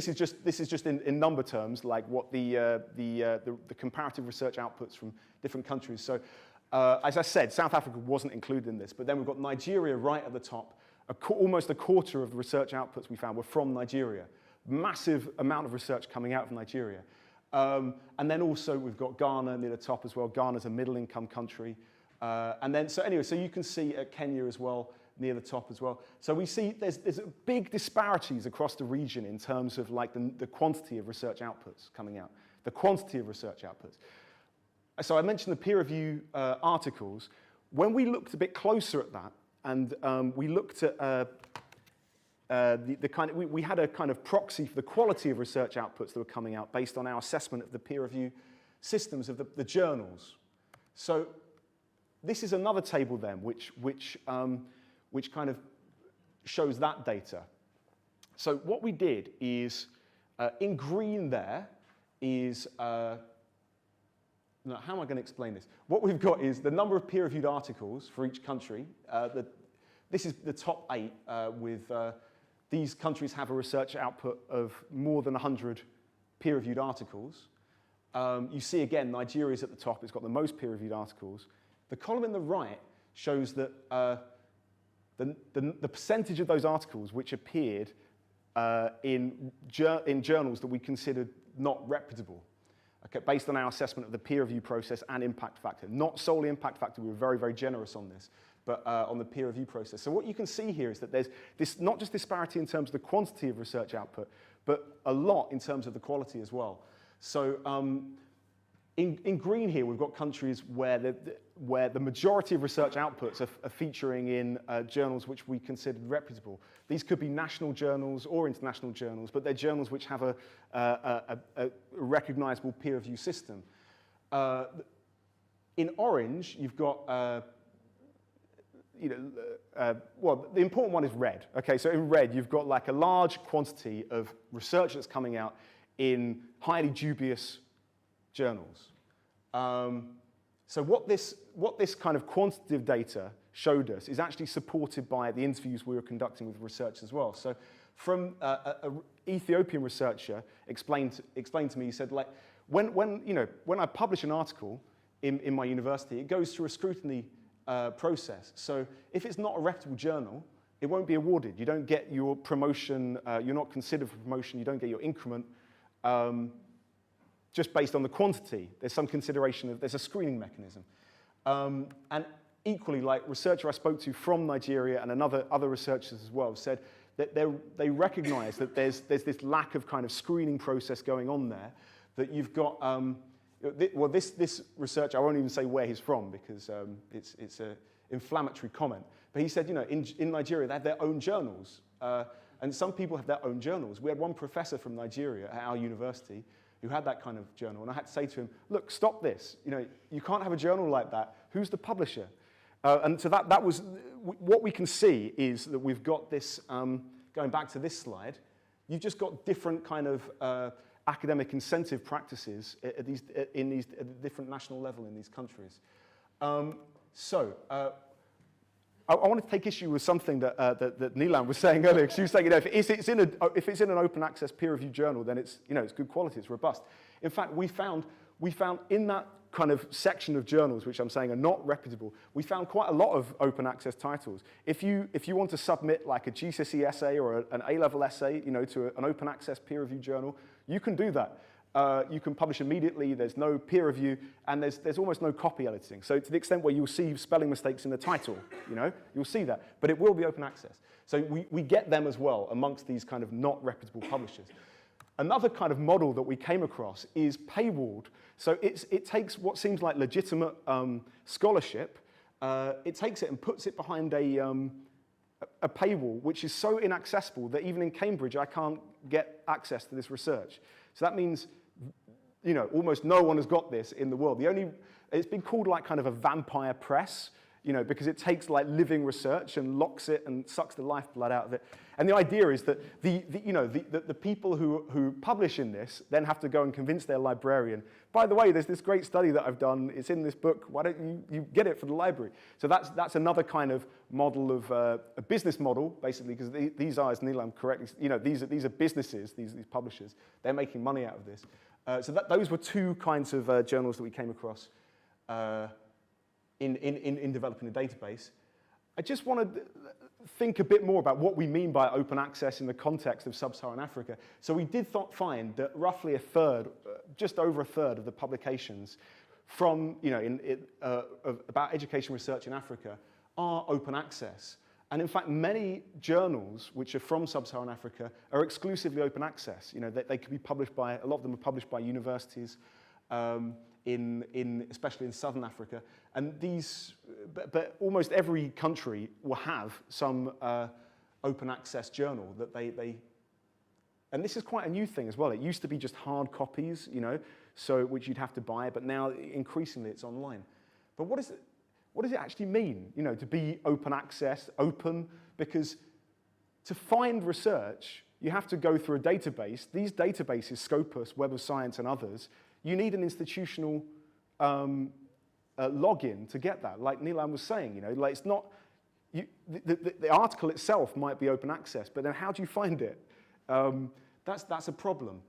this is just in number terms, like what the comparative research outputs from different countries. So, as I said, South Africa wasn't included in this, but then we've got Nigeria right at the top. Almost a quarter of the research outputs we found were from Nigeria. Massive amount of research coming out of Nigeria. And then also we've got Ghana near the top as well. Ghana's a middle-income country. And then, so anyway, so you can see Kenya as well, near the top as well. So we see there's big disparities across the region in terms of like the quantity of research outputs coming out, the quantity of research outputs. So I mentioned the peer review articles. When we looked a bit closer at that, and we looked at we had a kind of proxy for the quality of research outputs that were coming out based on our assessment of the peer review systems of the journals. So this is another table then, which kind of shows that data. So what we did is, in green there is, no, how am I going to explain this? What we've got is the number of peer-reviewed articles for each country. This is the top 8 with these countries have a research output of more than 100 peer-reviewed articles. You see again, Nigeria's at the top. It's got the most peer-reviewed articles. The column in the right shows that the percentage of those articles which appeared in journals that we considered not reputable, okay, based on our assessment of the peer review process and impact factor. Not solely impact factor, we were very, very generous on this, but on the peer review process. So what you can see here is that there's this not just disparity in terms of the quantity of research output, but a lot in terms of the quality as well. So in green here, we've got countries where the majority of research outputs are featuring in journals which we considered reputable. These could be national journals or international journals, but they're journals which have a recognizable peer review system. In orange, you've got, well, the important one is red. Okay, so in red, you've got like a large quantity of research that's coming out in highly dubious journals. So what this kind of quantitative data showed us is actually supported by the interviews we were conducting with researchers as well. So from an Ethiopian researcher explained to me, he said, like, when I publish an article in my university, it goes through a scrutiny process. So if it's not a reputable journal, it won't be awarded. You don't get your promotion, you're not considered for promotion, you don't get your increment. Just based on the quantity, there's some consideration there's a screening mechanism. And equally, like researcher I spoke to from Nigeria and other researchers as well said that they recognize that there's this lack of kind of screening process going on there, that you've got, well, this researcher, I won't even say where he's from because it's an inflammatory comment, but he said, in Nigeria, they have their own journals. And some people have their own journals. We had one professor from Nigeria at our university who had that kind of journal, and I had to say to him, look, stop this. You can't have a journal like that. Who's the publisher? And so that was, what we can see is that we've got this, going back to this slide, you've just got different kind of academic incentive practices at the different national level in these countries. I want to take issue with something that Nilam was saying earlier. She was saying, if it's in an open access peer-reviewed journal, then it's good quality, it's robust. In fact, we found in that kind of section of journals, which I'm saying are not reputable, we found quite a lot of open access titles. If you want to submit like a GCSE essay or an A-level essay, to an open access peer-reviewed journal, you can do that. You can publish immediately, there's no peer review, and there's almost no copy editing. So to the extent where you'll see spelling mistakes in the title, you'll see that. But it will be open access. So we get them as well amongst these kind of not reputable publishers. Another kind of model that we came across is paywalled. So it takes what seems like legitimate scholarship, it takes it and puts it behind a paywall, which is so inaccessible that even in Cambridge, I can't get access to this research. So that means, almost no one has got this in the world. It's been called like kind of a vampire press, because it takes like living research and locks it and sucks the lifeblood out of it. And the idea is that the people who publish in this then have to go and convince their librarian, by the way, there's this great study that I've done, it's in this book, why don't you get it for the library? So that's another kind of model of a business model, basically, because these are, as Nilam correctly, these are businesses, these publishers, they're making money out of this. So those were two kinds of journals that we came across in developing a database. I just want to think a bit more about what we mean by open access in the context of sub-Saharan Africa. So we did find that roughly a third, just over a third of the publications from, about education research in Africa are open access. And in fact, many journals which are from sub-Saharan Africa are exclusively open access. They could be published by, a lot of them are published by universities, especially in southern Africa, and but almost every country will have some open access journal that they, and this is quite a new thing as well. It used to be just hard copies, so which you'd have to buy, but now increasingly it's online. But what does it actually mean, to be open access, open? Because to find research, you have to go through a database. These databases, Scopus, Web of Science, and others, you need an institutional login to get that. Like Nilam was saying, like it's not, the article itself might be open access, but then how do you find it? That's a problem,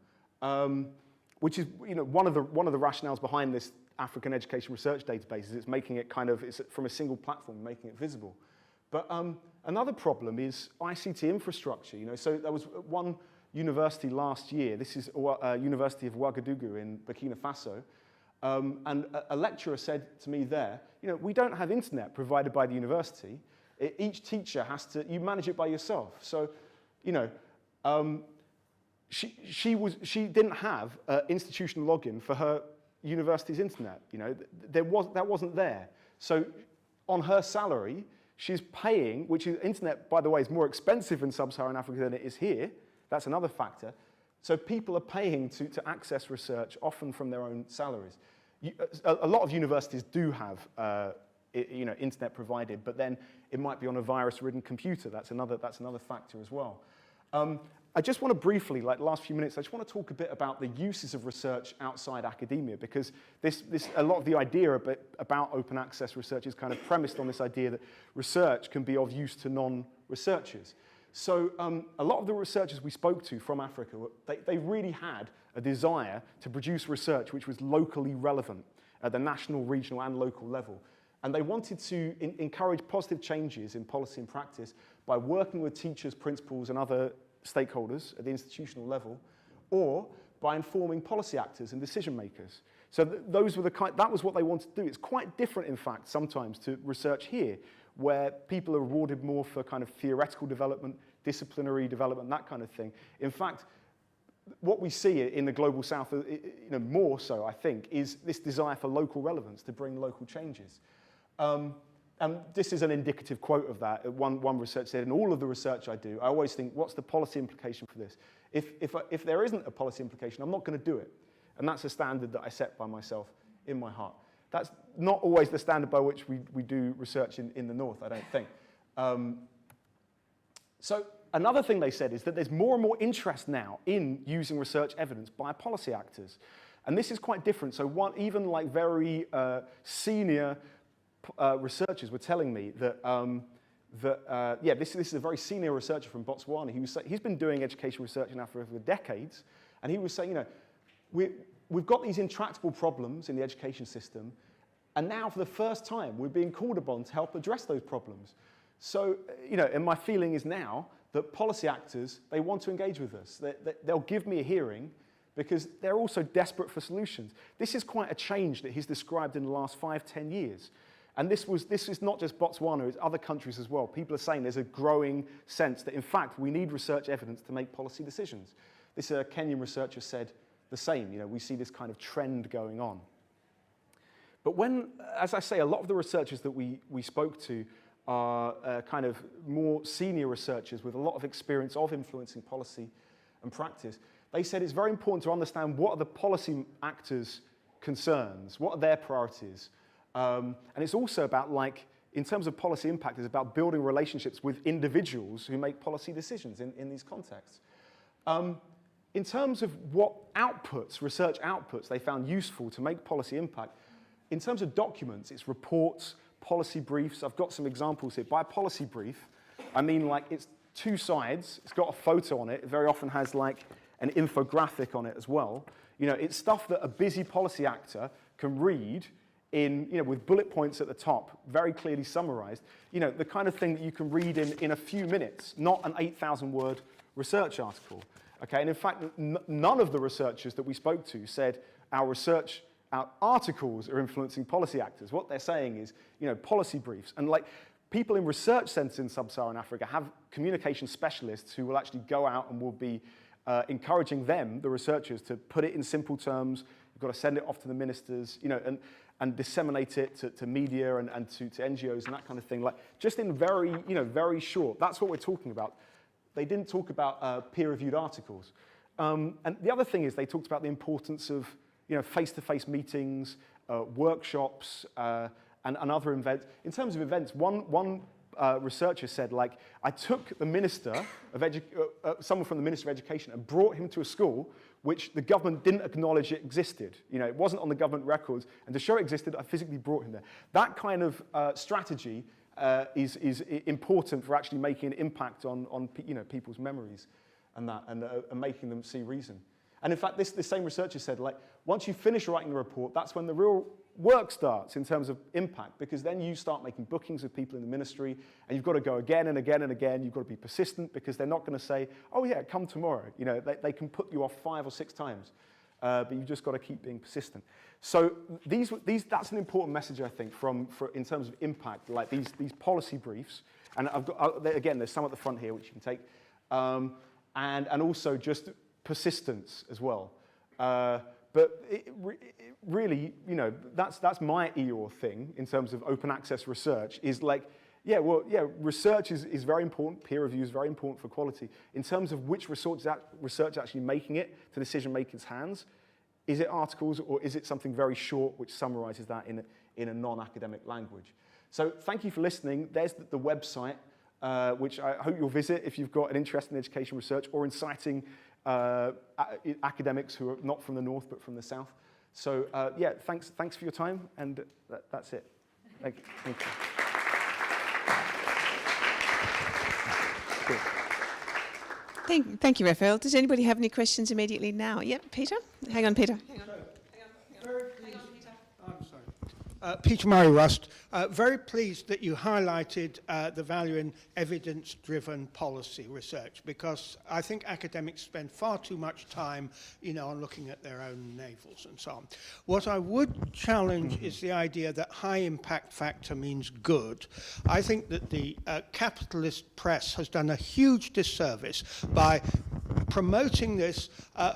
which is one of the rationales behind this African education research database is it's making it it's from a single platform, making it visible. But another problem is ICT infrastructure. So there was one university last year. This is University of Ouagadougou in Burkina Faso. And a lecturer said to me there, we don't have internet provided by the university. Each teacher you manage it by yourself. So, she didn't have an institutional login for her university's internet. That wasn't there. So on her salary, she's paying, which is internet, by the way, is more expensive in sub-Saharan Africa than it is here. That's another factor. So people are paying to access research, often from their own salaries. A lot of universities do have internet provided, but then it might be on a virus-ridden computer. That's another factor as well. I just want to briefly, like the last few minutes, I just want to talk a bit about the uses of research outside academia, because a lot of the idea about open access research is kind of premised on this idea that research can be of use to non-researchers. So a lot of the researchers we spoke to from Africa, they really had a desire to produce research which was locally relevant at the national, regional, and local level. And they wanted to encourage positive changes in policy and practice by working with teachers, principals, and other stakeholders at the institutional level, or by informing policy actors and decision makers. So that was what they wanted to do. It's quite different, in fact, sometimes to research here, where people are rewarded more for kind of theoretical development, disciplinary development, that kind of thing. In fact, what we see in the global south, more so, I think, is this desire for local relevance to bring local changes. And this is an indicative quote of that. One research said, in all of the research I do, I always think, what's the policy implication for this? If there isn't a policy implication, I'm not going to do it. And that's a standard that I set by myself in my heart. That's not always the standard by which we do research in the North, I don't think. So another thing they said is that there's more and more interest now in using research evidence by policy actors. And this is quite different. So even like very senior researchers were telling me that, this is a very senior researcher from Botswana. He's been doing education research in Africa for decades. And he was saying, we've got these intractable problems in the education system. And now for the first time, we're being called upon to help address those problems. So, and my feeling is now that policy actors, they want to engage with us. They'll give me a hearing because they're also desperate for solutions. This is quite a change that he's described in the last 5-10 years. And this is not just Botswana, it's other countries as well. People are saying there's a growing sense that, in fact, we need research evidence to make policy decisions. This Kenyan researcher said the same. We see this kind of trend going on. But as I say, a lot of the researchers that we spoke to are kind of more senior researchers with a lot of experience of influencing policy and practice. They said it's very important to understand what are the policy actors' concerns, what are their priorities. And it's also about, in terms of policy impact, it's about building relationships with individuals who make policy decisions in these contexts. In terms of what research outputs they found useful to make policy impact, in terms of documents, it's reports, policy briefs. I've got some examples here. By policy brief, I mean it's 2 sides. It's got a photo on it. It very often has an infographic on it as well. It's stuff that a busy policy actor can read with bullet points at the top, very clearly summarized. The kind of thing that you can read in a few minutes, not an 8,000-word research article. Okay, and in fact, none of the researchers that we spoke to said our articles are influencing policy actors. What they're saying is, policy briefs. And people in research centers in sub-Saharan Africa have communication specialists who will actually go out and will be encouraging them, the researchers, to put it in simple terms. You've got to send it off to the ministers, and disseminate it to media and to NGOs and that kind of thing. Just in very short. That's what we're talking about. They didn't talk about peer-reviewed articles. And the other thing is they talked about the importance of face-to-face meetings, workshops, and other events. In terms of events, one researcher said, I took the minister of someone from the Ministry of Education and brought him to a school which the government didn't acknowledge it existed. It wasn't on the government records, and to show it existed, I physically brought him there. That kind of strategy is important for actually making an impact on people's memories and making them see reason. And in fact, this same researcher said, once you finish writing the report, that's when the real work starts in terms of impact, because then you start making bookings with people in the ministry, and you've got to go again and again and again. You've got to be persistent, because they're not going to say, oh yeah, come tomorrow. They can put you off 5 or 6 times, but you've just got to keep being persistent. So that's an important message, I think, in terms of impact, these policy briefs. And again, there's some at the front here which you can take, and also just persistence as well. But really, that's my EOR thing in terms of open access research, is research is very important, peer review is very important for quality. In terms of which research actually making it to decision makers' hands, is it articles or is it something very short which summarizes that in a non-academic language? So thank you for listening. There's the website, which I hope you'll visit if you've got an interest in education research or in citing academics who are not from the north but from the south. So thanks for your time, and that's it. Thank you. Cool. Thank you, Rafael. Does anybody have any questions immediately now? Yep, Peter? Hang on, Peter. Peter Murray-Rust, very pleased that you highlighted the value in evidence-driven policy research, because I think academics spend far too much time, on looking at their own navels and so on. What I would challenge is the idea that high impact factor means good. I think that the capitalist press has done a huge disservice by promoting this.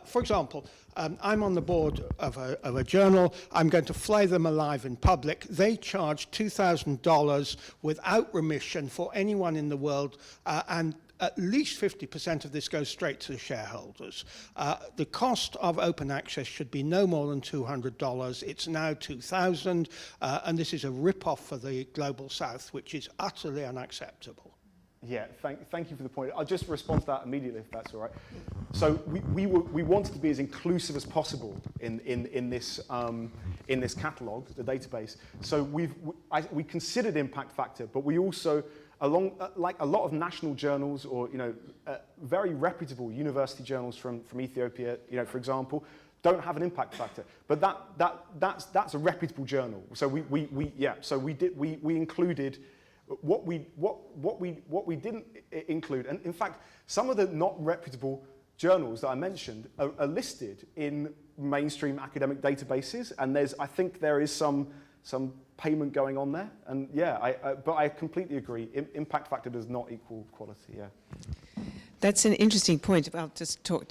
For example, I'm on the board of a journal. I'm going to flay them alive in public. They charge $2,000 without remission for anyone in the world, and at least 50% of this goes straight to the shareholders. The cost of open access should be no more than $200. It's now $2,000, and this is a rip-off for the Global South, which is utterly unacceptable. Yeah, thank you for the point. I'll just respond to that immediately, if that's all right. So we wanted to be as inclusive as possible in this catalogue, the database. So we considered impact factor, but we also, like a lot of national journals or very reputable university journals from Ethiopia, for example, don't have an impact factor. But that's a reputable journal. So we included. What we didn't include, and in fact, some of the not reputable journals that I mentioned are listed in mainstream academic databases, and I think there is some payment going on there. And but I completely agree. Impact factor does not equal quality. Yeah. That's an interesting point. I'll just talk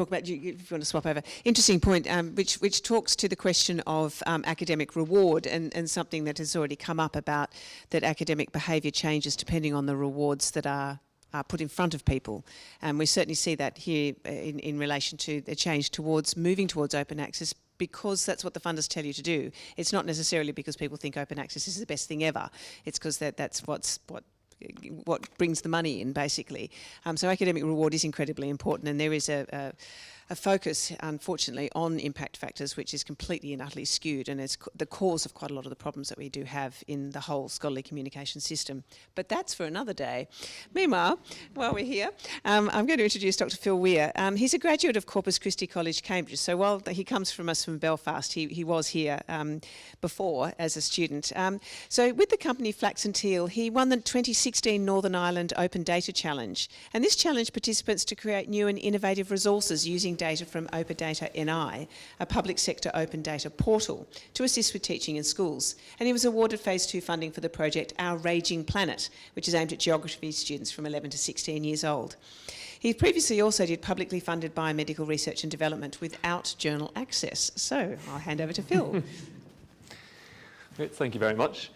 about, you if you want to swap over. Interesting point, which talks to the question of academic reward and something that has already come up about that academic behaviour changes depending on the rewards that are put in front of people. And we certainly see that here in relation to the change moving towards open access, because that's what the funders tell you to do. It's not necessarily because people think open access is the best thing ever. It's because that's what brings the money in, basically. So academic reward is incredibly important, and there is a focus, unfortunately, on impact factors, which is completely and utterly skewed, and is the cause of quite a lot of the problems that we do have in the whole scholarly communication system. But that's for another day. Meanwhile, while we're here, I'm going to introduce Dr. Phil Weir. He's a graduate of Corpus Christi College, Cambridge. So while he comes from us from Belfast, he was here before as a student. So with the company Flax and Teal, he won the 2016 Northern Ireland Open Data Challenge. And this challenged participants to create new and innovative resources using data from Open Data NI, a public sector open data portal, to assist with teaching in schools. And he was awarded Phase 2 funding for the project Our Raging Planet, which is aimed at geography students from 11 to 16 years old. He previously also did publicly funded biomedical research and development without journal access. So I'll hand over to Phil. Great, thank you very much.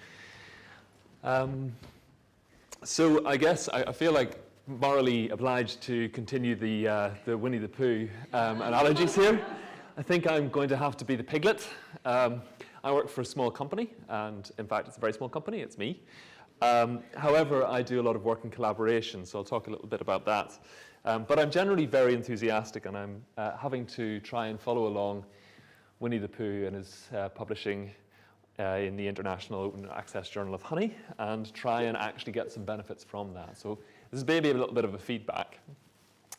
So I guess I feel like morally obliged to continue the Winnie the Pooh analogies here. I think I'm going to have to be the piglet. I work for a small company, and in fact it's a very small company, it's me. However, I do a lot of work in collaboration, so I'll talk a little bit about that. But I'm generally very enthusiastic, and I'm having to try and follow along Winnie the Pooh and his publishing in the International Open Access Journal of Honey, and try and actually get some benefits from that. So this is maybe a little bit of a feedback,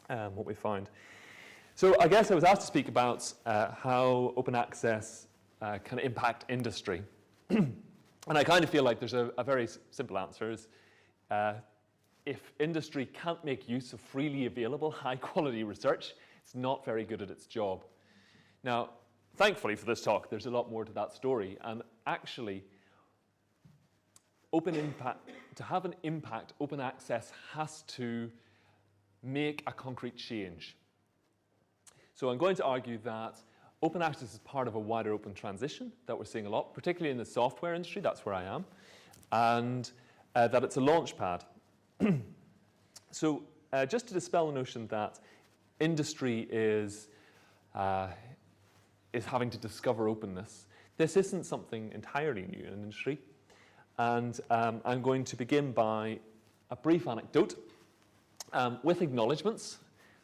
what we find. So I guess I was asked to speak about how open access can impact industry. And I kind of feel like there's a very simple answer is, if industry can't make use of freely available high quality research, it's not very good at its job. Now, thankfully for this talk, there's a lot more to that story, and actually, to have an impact, open access has to make a concrete change. So I'm going to argue that open access is part of a wider open transition that we're seeing a lot, particularly in the software industry, that's where I am, and that it's a launch pad. So just to dispel the notion that industry is having to discover openness, this isn't something entirely new in industry. And I'm going to begin by a brief anecdote with acknowledgements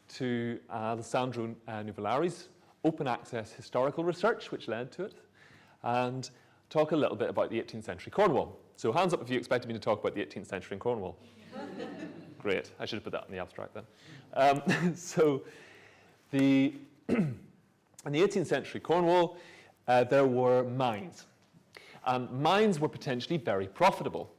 to Alessandro Nuvellari's open access historical research, which led to it, and talk a little bit about the 18th century Cornwall. So hands up if you expected me to talk about the 18th century in Cornwall. Great, I should have put that in the abstract then. So in the 18th century Cornwall, there were mines. And mines were potentially very profitable.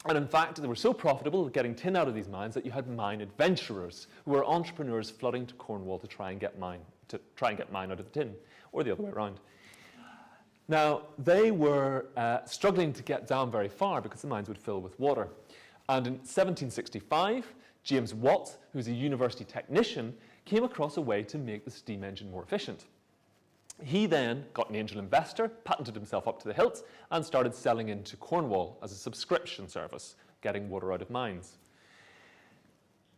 And in fact, they were so profitable, getting tin out of these mines, that you had mine adventurers, who were entrepreneurs flooding to Cornwall to try and get mine out of the tin, or the other way around. Now, they were struggling to get down very far because the mines would fill with water. And in 1765, James Watt, who's a university technician, came across a way to make the steam engine more efficient. He then got an angel investor, patented himself up to the hilt, and started selling into Cornwall as a subscription service, getting water out of mines.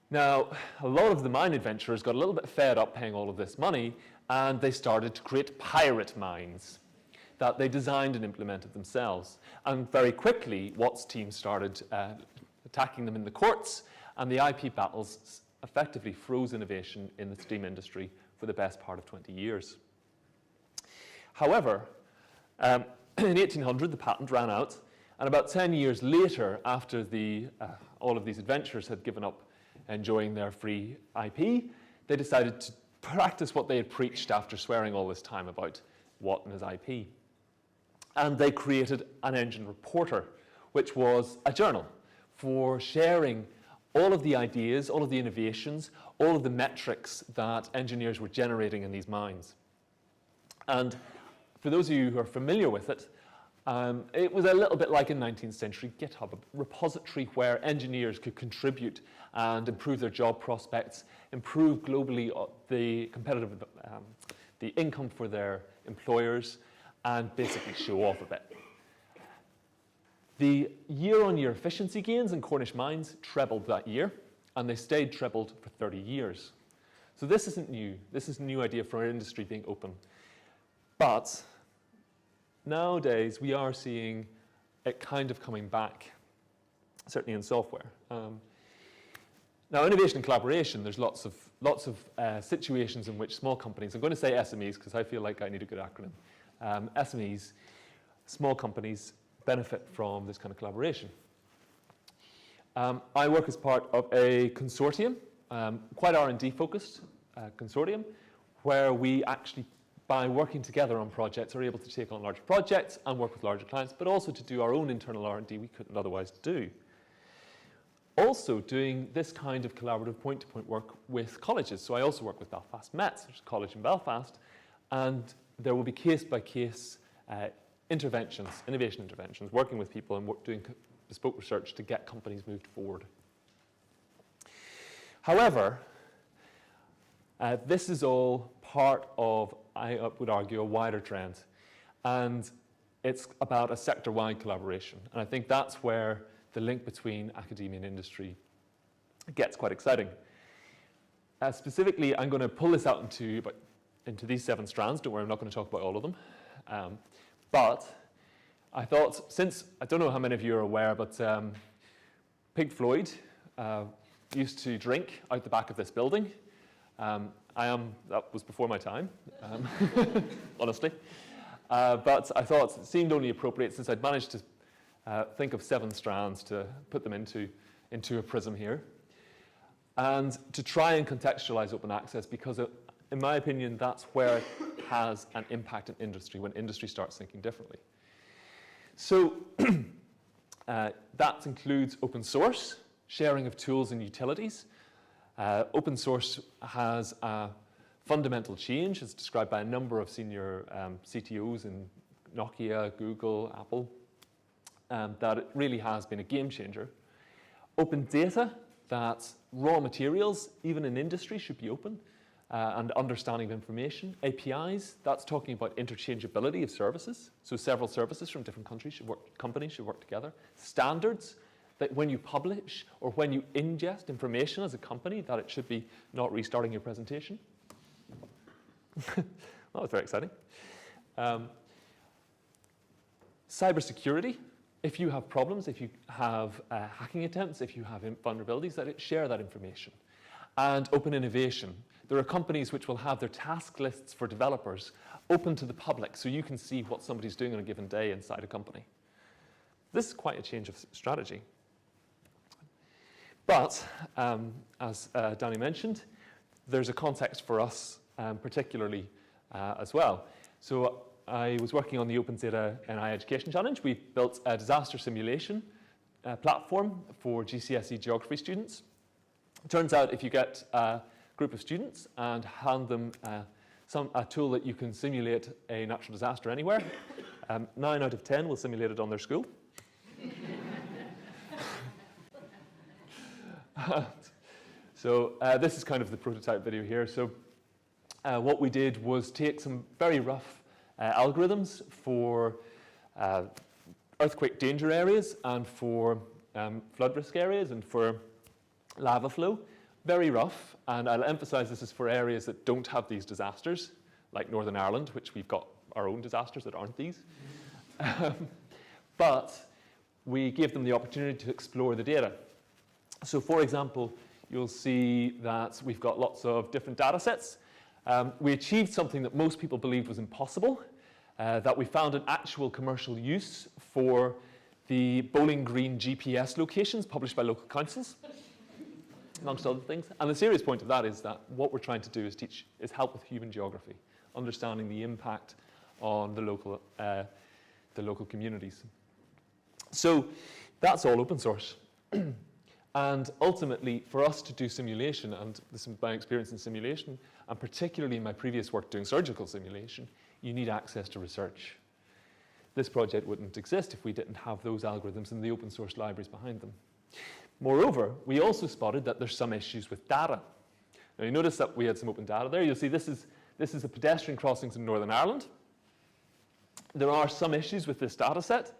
Now, a lot of the mine adventurers got a little bit fed up paying all of this money, and they started to create pirate mines that they designed and implemented themselves. And very quickly, Watt's team started attacking them in the courts, and the IP battles effectively froze innovation in the steam industry for the best part of 20 years. However, in 1800, the patent ran out, and about 10 years later, after all of these adventurers had given up enjoying their free IP, they decided to practice what they had preached after swearing all this time about Watt and his IP. And they created an engine reporter, which was a journal for sharing all of the ideas, all of the innovations, all of the metrics that engineers were generating in these mines. And for those of you who are familiar with it, it was a little bit like in 19th century GitHub, a repository where engineers could contribute and improve their job prospects, improve globally the competitive, the income for their employers, and basically show off a bit. The year-on-year efficiency gains in Cornish mines trebled that year, and they stayed trebled for 30 years. So this isn't new. This is a new idea for our industry being open. But nowadays, we are seeing it kind of coming back, certainly in software. Now, innovation and collaboration, there's lots of situations in which small companies, I'm going to say SMEs because I feel like I need a good acronym. SMEs, small companies, benefit from this kind of collaboration. I work as part of a consortium, quite R&D focused consortium, where we actually, by working together on projects, are able to take on larger projects and work with larger clients, but also to do our own internal R&D we couldn't otherwise do. Also doing this kind of collaborative point-to-point work with colleges. So I also work with Belfast Mets, which is a college in Belfast, and there will be case-by-case interventions, innovation interventions, working with people and doing bespoke research to get companies moved forward. However, this is all part of, I would argue, a wider trend. And it's about a sector-wide collaboration. And I think that's where the link between academia and industry gets quite exciting. Specifically, I'm going to pull this out into these 7 strands. Don't worry, I'm not going to talk about all of them. But I thought, since, I don't know how many of you are aware, but Pink Floyd used to drink out the back of this building. That was before my time, honestly. But I thought it seemed only appropriate, since I'd managed to think of 7 strands, to put them into a prism here. And to try and contextualize open access, because in my opinion, that's where it has an impact in industry, when industry starts thinking differently. So that includes open source, sharing of tools and utilities. Open source has a fundamental change, as described by a number of senior CTOs in Nokia, Google, Apple, that it really has been a game changer. Open data, that raw materials, even in industry, should be open, and understanding of information. APIs, that's talking about interchangeability of services. So several services from different companies should work together. Standards, that when you publish or when you ingest information as a company, that it should be not restarting your presentation. That was very exciting. Cybersecurity, if you have problems, if you have hacking attempts, if you have vulnerabilities, that it share that information. And open innovation. There are companies which will have their task lists for developers open to the public, so you can see what somebody's doing on a given day inside a company. This is quite a change of strategy. But, as Danny mentioned, there's a context for us particularly as well. So I was working on the Open Data NI Education Challenge. We built a disaster simulation platform for GCSE geography students. It turns out if you get a group of students and hand them a tool that you can simulate a natural disaster anywhere, 9 out of 10 will simulate it on their school. So this is kind of the prototype video here. So what we did was take some very rough algorithms for earthquake danger areas and for flood risk areas and for lava flow. Very rough, and I'll emphasize this is for areas that don't have these disasters, like Northern Ireland, which we've got our own disasters that aren't these. But we gave them the opportunity to explore the data. So for example, you'll see that we've got lots of different data sets. We achieved something that most people believed was impossible, that we found an actual commercial use for the Bowling Green GPS locations published by local councils, amongst other things. And the serious point of that is that what we're trying to do is help with human geography, understanding the impact on the local communities. So that's all open source. And ultimately, for us to do simulation, and this is my experience in simulation, and particularly in my previous work doing surgical simulation, you need access to research. This project wouldn't exist if we didn't have those algorithms and the open source libraries behind them. Moreover, we also spotted that there's some issues with data. Now you notice that we had some open data there. You'll see this is the pedestrian crossings in Northern Ireland. There are some issues with this data set.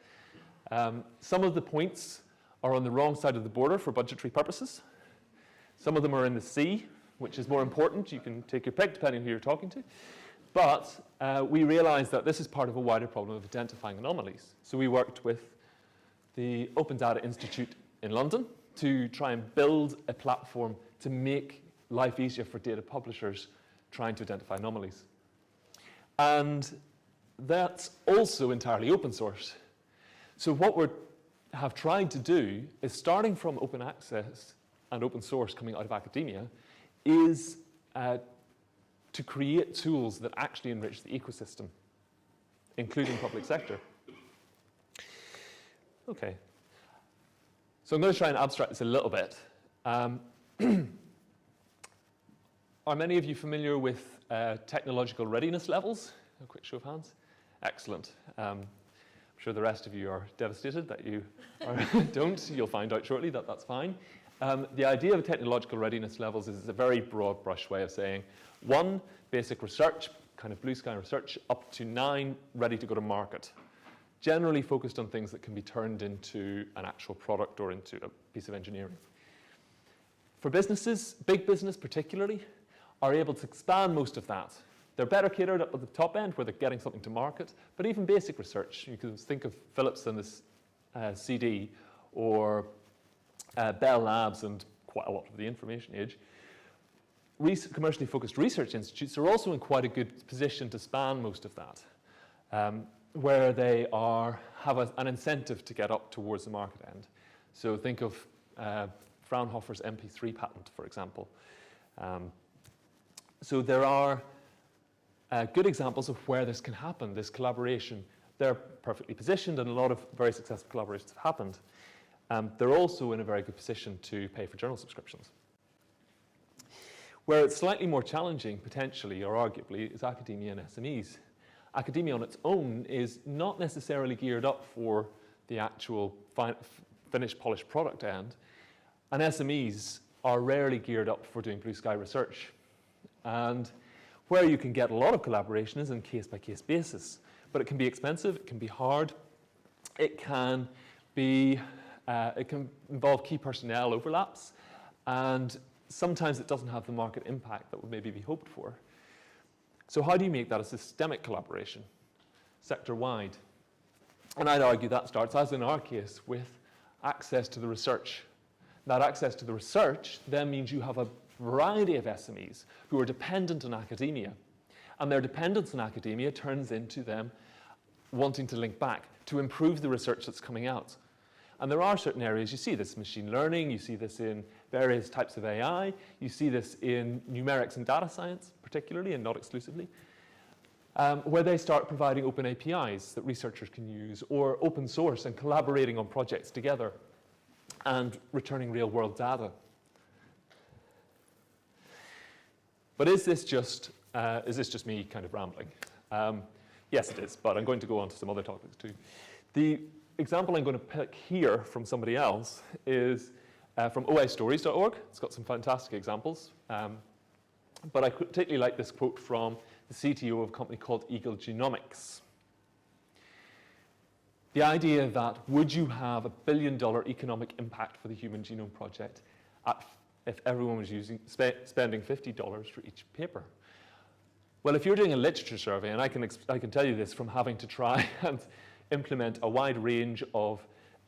Some of the points are on the wrong side of the border for budgetary purposes. Some of them are in the sea, which is more important. You can take your pick depending on who you're talking to. But we realized that this is part of a wider problem of identifying anomalies. So we worked with the Open Data Institute in London to try and build a platform to make life easier for data publishers trying to identify anomalies. And that's also entirely open source. So what we have tried to do is, starting from open access and open source coming out of academia, is to create tools that actually enrich the ecosystem, including public sector. Okay. So I'm going to try and abstract this a little bit. Are many of you familiar with technological readiness levels? A quick show of hands. Excellent. I'm sure the rest of you are devastated that you don't. You'll find out shortly that that's fine. The idea of technological readiness levels is a very broad brush way of saying 1, basic research, kind of blue sky research, up to 9, ready to go to market. Generally focused on things that can be turned into an actual product or into a piece of engineering. For businesses, big business particularly, are able to expand most of that. They're better catered up at the top end where they're getting something to market, but even basic research, you can think of Philips and this CD, or Bell Labs and quite a lot of the information age. Commercially focused research institutes are also in quite a good position to span most of that, where they have an incentive to get up towards the market end. So think of Fraunhofer's MP3 patent, for example. So there are good examples of where this can happen, this collaboration. They're perfectly positioned, and a lot of very successful collaborations have happened. They're also in a very good position to pay for journal subscriptions. Where it's slightly more challenging, potentially, or arguably, is academia and SMEs. Academia on its own is not necessarily geared up for the actual finished, polished product end, and SMEs are rarely geared up for doing blue sky research. And where you can get a lot of collaboration is on case-by-case basis, but it can be expensive, it can be hard, it can involve key personnel overlaps, and sometimes it doesn't have the market impact that would maybe be hoped for. So how do you make that a systemic collaboration, sector-wide? And I'd argue that starts, as in our case, with access to the research. That access to the research then means you have a variety of SMEs who are dependent on academia. And their dependence on academia turns into them wanting to link back to improve the research that's coming out. And there are certain areas, you see this in machine learning, you see this in various types of AI, you see this in numerics and data science particularly, and not exclusively, where they start providing open APIs that researchers can use, or open source and collaborating on projects together and returning real world data. But is this just me kind of rambling? Yes, it is, but I'm going to go on to some other topics too. The example I'm going to pick here from somebody else is from oistories.org. It's got some fantastic examples. But I particularly like this quote from the CTO of a company called Eagle Genomics. The idea that would you have $1 billion economic impact for the Human Genome Project if everyone was spending $50 for each paper? Well, if you're doing a literature survey, and I can tell you this from having to try and implement a wide range of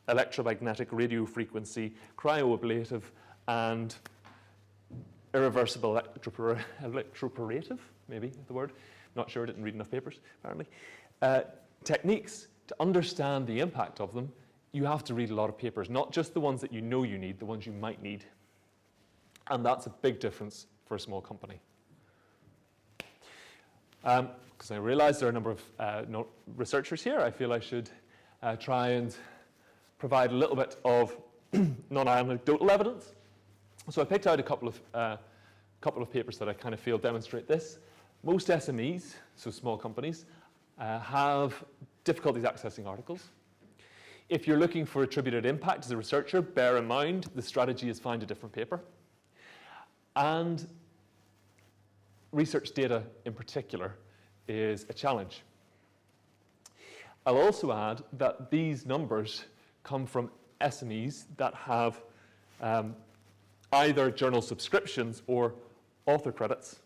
electromagnetic radio frequency, cryoablative, and irreversible electroporative, maybe the word. Not sure, didn't read enough papers, apparently. Techniques, to understand the impact of them, you have to read a lot of papers, not just the ones that you know you need, the ones you might need. And that's a big difference for a small company. Because I realize there are a number of researchers here, I feel I should try and provide a little bit of non-anecdotal evidence. So I picked out a couple of papers that I kind of feel demonstrate this. Most SMEs, so small companies, have difficulties accessing articles. If you're looking for attributed impact as a researcher, bear in mind the strategy is find a different paper. And research data in particular is a challenge. I'll also add that these numbers come from SMEs that have either journal subscriptions or author credits,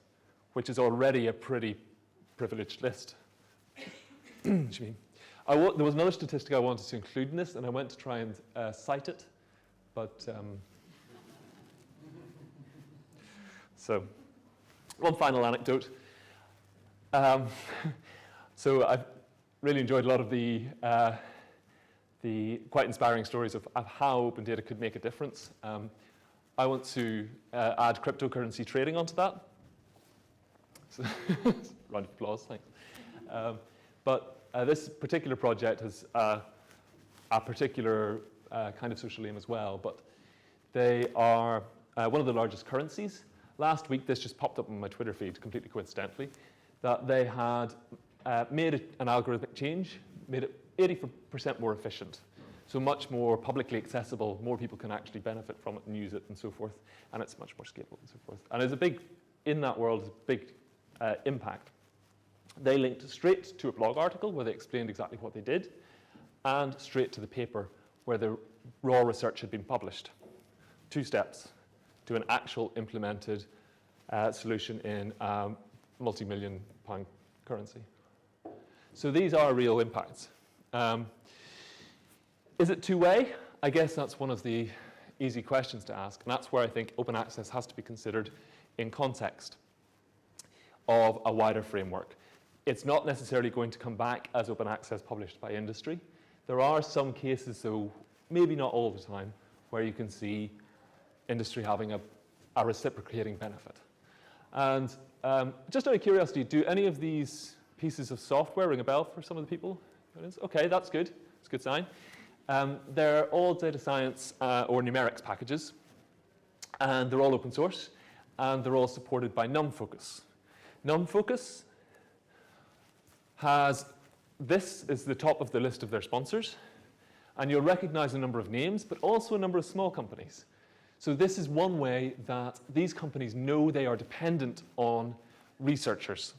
which is already a pretty privileged list. There was another statistic I wanted to include in this, and I went to try and cite it, but so one final anecdote. So I've really enjoyed a lot of the quite inspiring stories of how open data could make a difference. I want to add cryptocurrency trading onto that. So round of applause, thanks. But this particular project has a particular kind of social aim as well, but they are one of the largest currencies. Last week, this just popped up on my Twitter feed, completely coincidentally, that they had made an algorithmic change, made it 80% more efficient. So much more publicly accessible, more people can actually benefit from it and use it and so forth, and it's much more scalable and so forth. And there's a big, in that world, there's a big impact. They linked straight to a blog article where they explained exactly what they did, and straight to the paper where the raw research had been published. 2 steps to an actual implemented solution in multi-million pound currency. So these are real impacts. Is it two-way? I guess that's one of the easy questions to ask, and that's where I think open access has to be considered in context of a wider framework. It's not necessarily going to come back as open access published by industry. There are some cases, though, maybe not all the time, where you can see industry having a reciprocating benefit. And just out of curiosity, do any of these pieces of software ring a bell for some of the people? Okay, that's good. It's a good sign. They're all data science or numerics packages, and they're all open source, and they're all supported by NumFocus. NumFocus has, this is the top of the list of their sponsors, and you'll recognize a number of names, but also a number of small companies. So this is one way that these companies know they are dependent on researchers,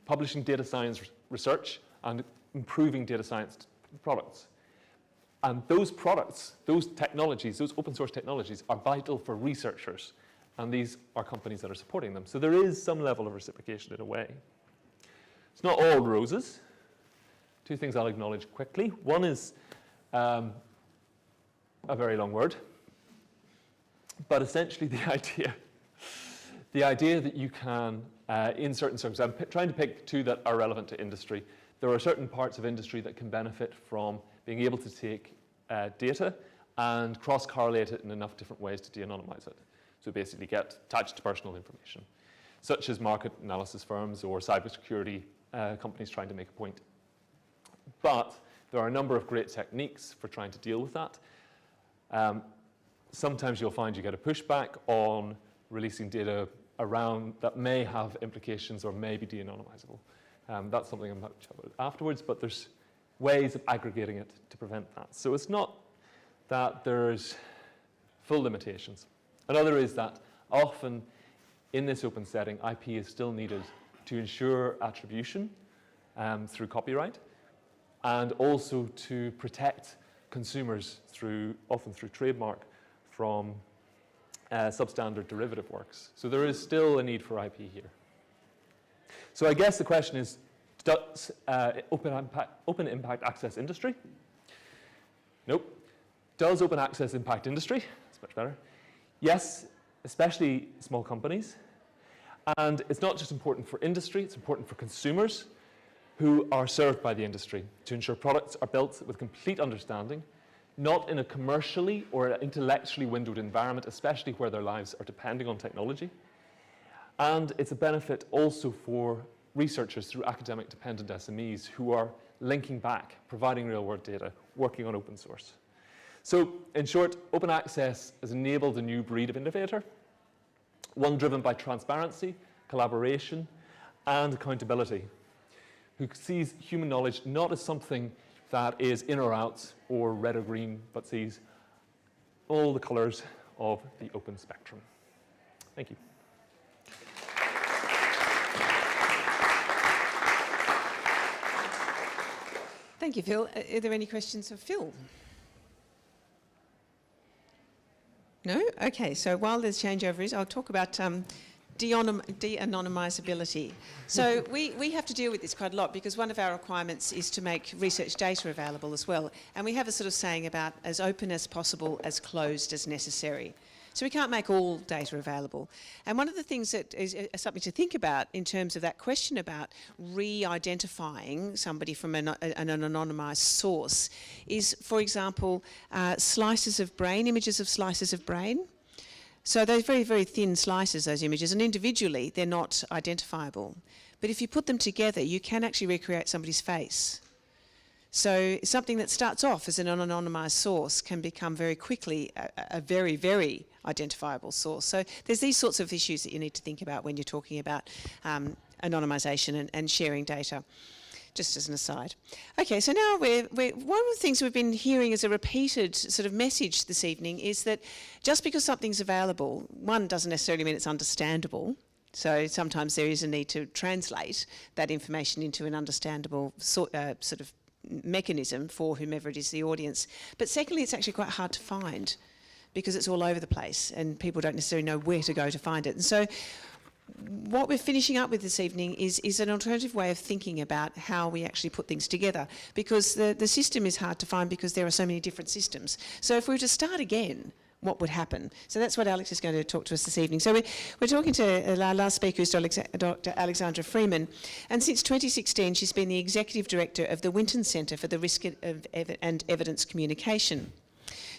publishing data science research and improving data science products. And those products, those technologies, those open source technologies are vital for researchers, and these are companies that are supporting them. So there is some level of reciprocation in a way. It's not all roses. 2 things I'll acknowledge quickly. One is a very long word, but essentially the idea that you can, in certain circumstances, I'm trying to pick 2 that are relevant to industry. There are certain parts of industry that can benefit from being able to take data and cross-correlate it in enough different ways to de-anonymize it. So basically get attached to personal information, such as market analysis firms or cybersecurity companies trying to make a point. But there are a number of great techniques for trying to deal with that. Sometimes you'll find you get a pushback on releasing data around that may have implications or may be de-anonymizable. That's something I'm about to chat about afterwards, but there's ways of aggregating it to prevent that. So it's not that there's full limitations. Another is that often in this open setting, IP is still needed to ensure attribution through copyright, and also to protect consumers often through trademark from substandard derivative works. So there is still a need for IP here. So I guess the question is, does open impact access industry? Nope. Does open access impact industry? That's much better. Yes, especially small companies. And it's not just important for industry, it's important for consumers who are served by the industry to ensure products are built with complete understanding, not in a commercially or intellectually windowed environment, especially where their lives are depending on technology. And it's a benefit also for researchers through academic dependent SMEs who are linking back, providing real world data, working on open source. So in short, open access has enabled a new breed of innovator, one driven by transparency, collaboration, and accountability, who sees human knowledge not as something that is in or out or red or green, but sees all the colors of the open spectrum. Thank you. Thank you, Phil. Are there any questions of Phil? No? Okay, so while there's changeover, I'll talk about de-anonymizability. So we have to deal with this quite a lot because one of our requirements is to make research data available as well. And we have a sort of saying about as open as possible, as closed as necessary. So we can't make all data available. And one of the things that is something to think about in terms of that question about re-identifying somebody from an anonymised source is, for example, slices of brain, images of slices of brain. So those very, very thin slices, those images, and individually they're not identifiable. But if you put them together, you can actually recreate somebody's face. So something that starts off as an anonymised source can become very quickly a very, very identifiable source. So there's these sorts of issues that you need to think about when you're talking about anonymisation and sharing data, just as an aside. Okay, so now one of the things we've been hearing as a repeated sort of message this evening is that just because something's available, one, doesn't necessarily mean it's understandable. So sometimes there is a need to translate that information into an understandable sort of mechanism for whomever it is the audience. But secondly, it's actually quite hard to find because it's all over the place and people don't necessarily know where to go to find it. And so what we're finishing up with this evening is an alternative way of thinking about how we actually put things together, because the system is hard to find because there are so many different systems. So if we were to start again, what would happen? So that's what Alex is going to talk to us this evening. So we're talking to our last speaker, who's Dr. Alexandra Freeman, and since 2016 she's been the Executive Director of the Winton Centre for the Risk and Evidence Communication.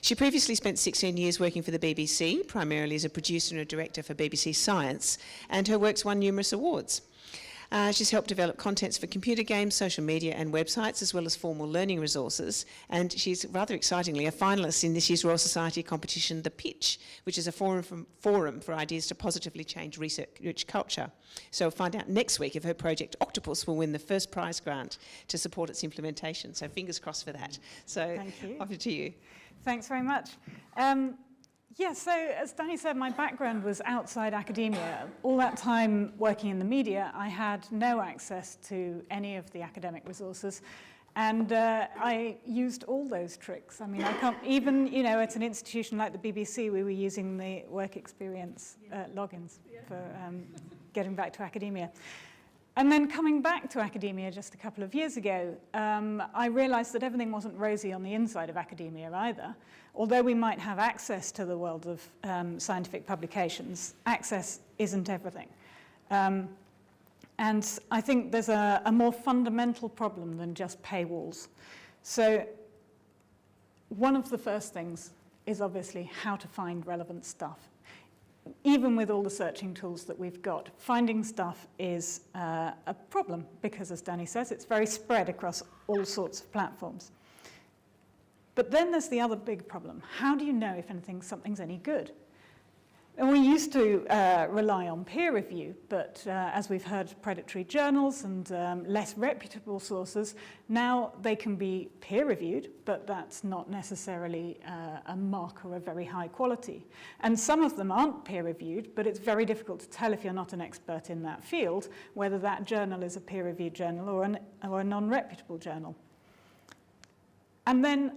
She previously spent 16 years working for the BBC, primarily as a producer and a director for BBC Science, and her work's won numerous awards. She's helped develop contents for computer games, social media and websites, as well as formal learning resources. And she's, rather excitingly, a finalist in this year's Royal Society competition, The Pitch, which is a forum for ideas to positively change research culture. So we'll find out next week if her project Octopus will win the first prize grant to support its implementation. So fingers crossed for that. So thank you. Over to you. Thanks very much. Yeah, so as Danny said, my background was outside academia. All that time working in the media, I had no access to any of the academic resources, and I used all those tricks. I mean, I can't even, at an institution like the BBC, we were using the work experience logins for getting back to academia. And then coming back to academia just a couple of years ago, I realized that everything wasn't rosy on the inside of academia either. Although we might have access to the world of scientific publications, access isn't everything. And I think there's a more fundamental problem than just paywalls. So one of the first things is obviously how to find relevant stuff. Even with all the searching tools that we've got, finding stuff is a problem because, as Danny says, it's very spread across all sorts of platforms. But then there's the other big problem. How do you know if something's any good? And we used to rely on peer review, but as we've heard, predatory journals and less reputable sources, now they can be peer-reviewed, but that's not necessarily a marker of very high quality. And some of them aren't peer-reviewed, but it's very difficult to tell if you're not an expert in that field, whether that journal is a peer-reviewed journal or a non-reputable journal. And then,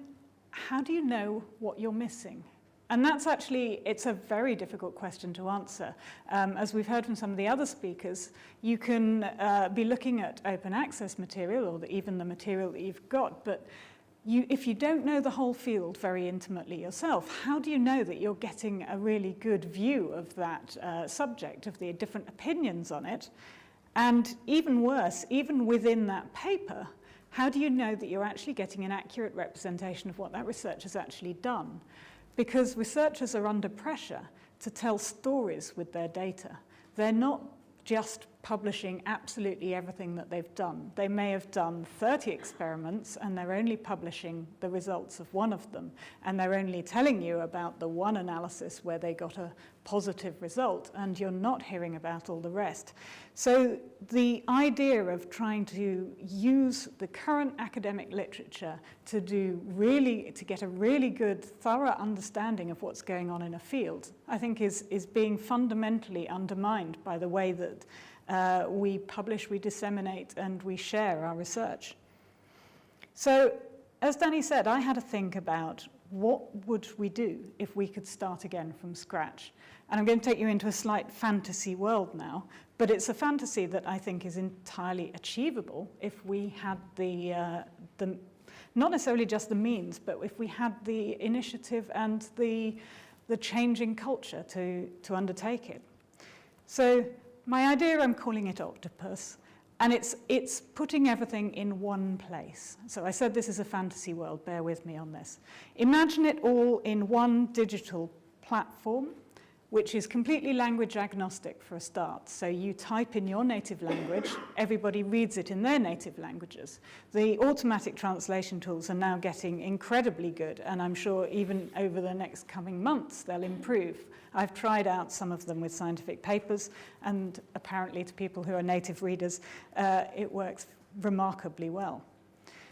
how do you know what you're missing? And that's actually, it's a very difficult question to answer. As we've heard from some of the other speakers, you can be looking at open access material or even the material that you've got, but if you don't know the whole field very intimately yourself, how do you know that you're getting a really good view of that subject, of the different opinions on it? And even worse, even within that paper, how do you know that you're actually getting an accurate representation of what that research has actually done? Because researchers are under pressure to tell stories with their data. They're not just publishing absolutely everything that they've done. They may have done 30 experiments and they're only publishing the results of one of them, and they're only telling you about the one analysis where they got a positive result, and you're not hearing about all the rest. So the idea of trying to use the current academic literature to get a really good, thorough understanding of what's going on in a field, I think is being fundamentally undermined by the way that we publish, we disseminate, and we share our research. So, as Danny said, I had to think about what would we do if we could start again from scratch. And I'm going to take you into a slight fantasy world now, but it's a fantasy that I think is entirely achievable if we had the not necessarily just the means, but if we had the initiative and the changing culture to undertake it. So my idea, I'm calling it Octopus, and it's putting everything in one place. So I said this is a fantasy world, bear with me on this. Imagine it all in one digital platform, which is completely language agnostic for a start. So you type in your native language, everybody reads it in their native languages. The automatic translation tools are now getting incredibly good, and I'm sure even over the next coming months they'll improve. I've tried out some of them with scientific papers, and apparently to people who are native readers, it works remarkably well.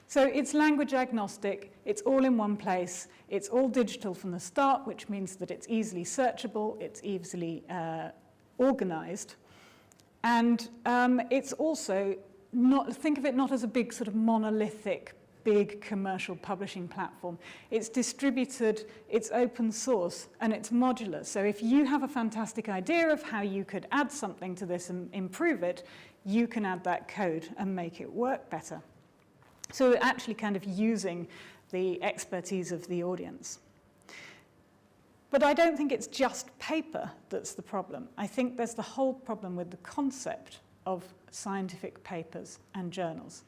So it's language agnostic, it's all in one place, it's all digital from the start, which means that it's easily searchable, it's easily organized, and it's also think of it not as a big sort of monolithic, big commercial publishing platform. It's distributed, it's open source, and it's modular. So if you have a fantastic idea of how you could add something to this and improve it, you can add that code and make it work better. So we're actually kind of using the expertise of the audience. But I don't think it's just paper that's the problem. I think there's the whole problem with the concept of scientific papers and journals.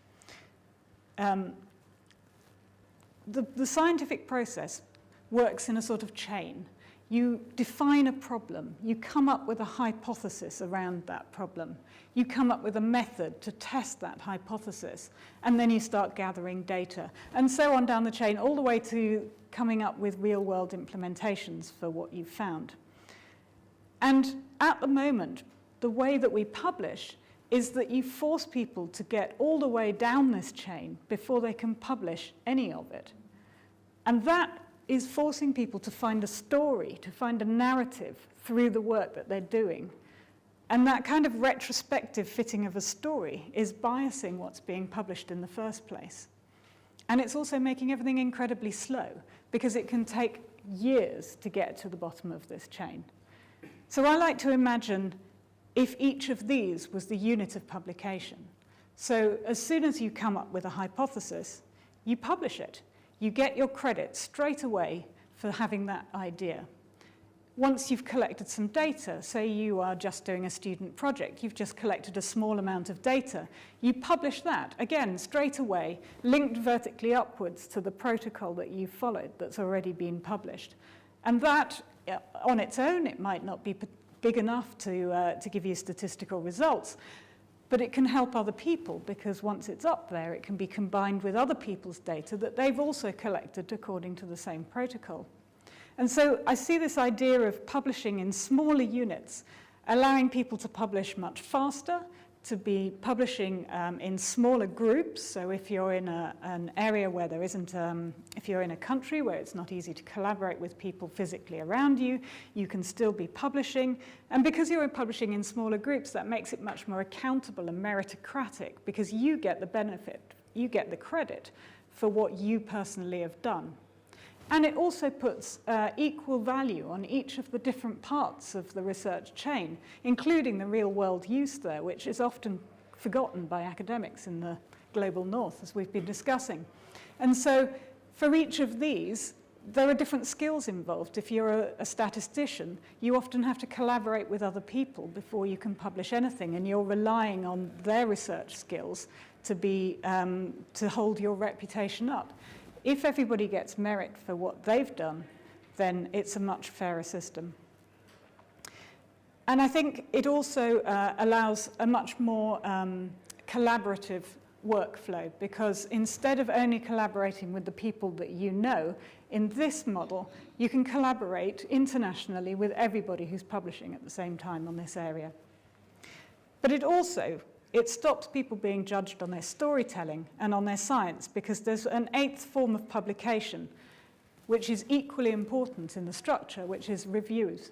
The scientific process works in a sort of chain. You define a problem, you come up with a hypothesis around that problem, you come up with a method to test that hypothesis, and then you start gathering data, and so on down the chain, all the way to coming up with real-world implementations for what you've found. And at the moment, the way that we publish is that you force people to get all the way down this chain before they can publish any of it. And that is forcing people to find a story, to find a narrative through the work that they're doing. And that kind of retrospective fitting of a story is biasing what's being published in the first place. And it's also making everything incredibly slow, because it can take years to get to the bottom of this chain. So I like to imagine if each of these was the unit of publication. So as soon as you come up with a hypothesis, you publish it. You get your credit straight away for having that idea. Once you've collected some data, say you are just doing a student project, you've just collected a small amount of data, you publish that, again, straight away, linked vertically upwards to the protocol that you've followed that's already been published. And that, on its own, it might not be big enough to give you statistical results, but it can help other people, because once it's up there, it can be combined with other people's data that they've also collected according to the same protocol. And so I see this idea of publishing in smaller units, allowing people to publish much faster, to be publishing in smaller groups. So if you're in an area where there isn't, if you're in a country where it's not easy to collaborate with people physically around you, you can still be publishing. And because you're publishing in smaller groups, that makes it much more accountable and meritocratic, because you get the benefit, you get the credit for what you personally have done. And it also puts equal value on each of the different parts of the research chain, including the real-world use there, which is often forgotten by academics in the global north, as we've been discussing. And so for each of these, there are different skills involved. If you're a statistician, you often have to collaborate with other people before you can publish anything, and you're relying on their research skills to hold your reputation up. If everybody gets merit for what they've done, then it's a much fairer system. And I think it also allows a much more collaborative workflow, because instead of only collaborating with the people that you know, in this model, you can collaborate internationally with everybody who's publishing at the same time on this area. But it stops people being judged on their storytelling and on their science, because there's an 8th form of publication, which is equally important in the structure, which is reviews.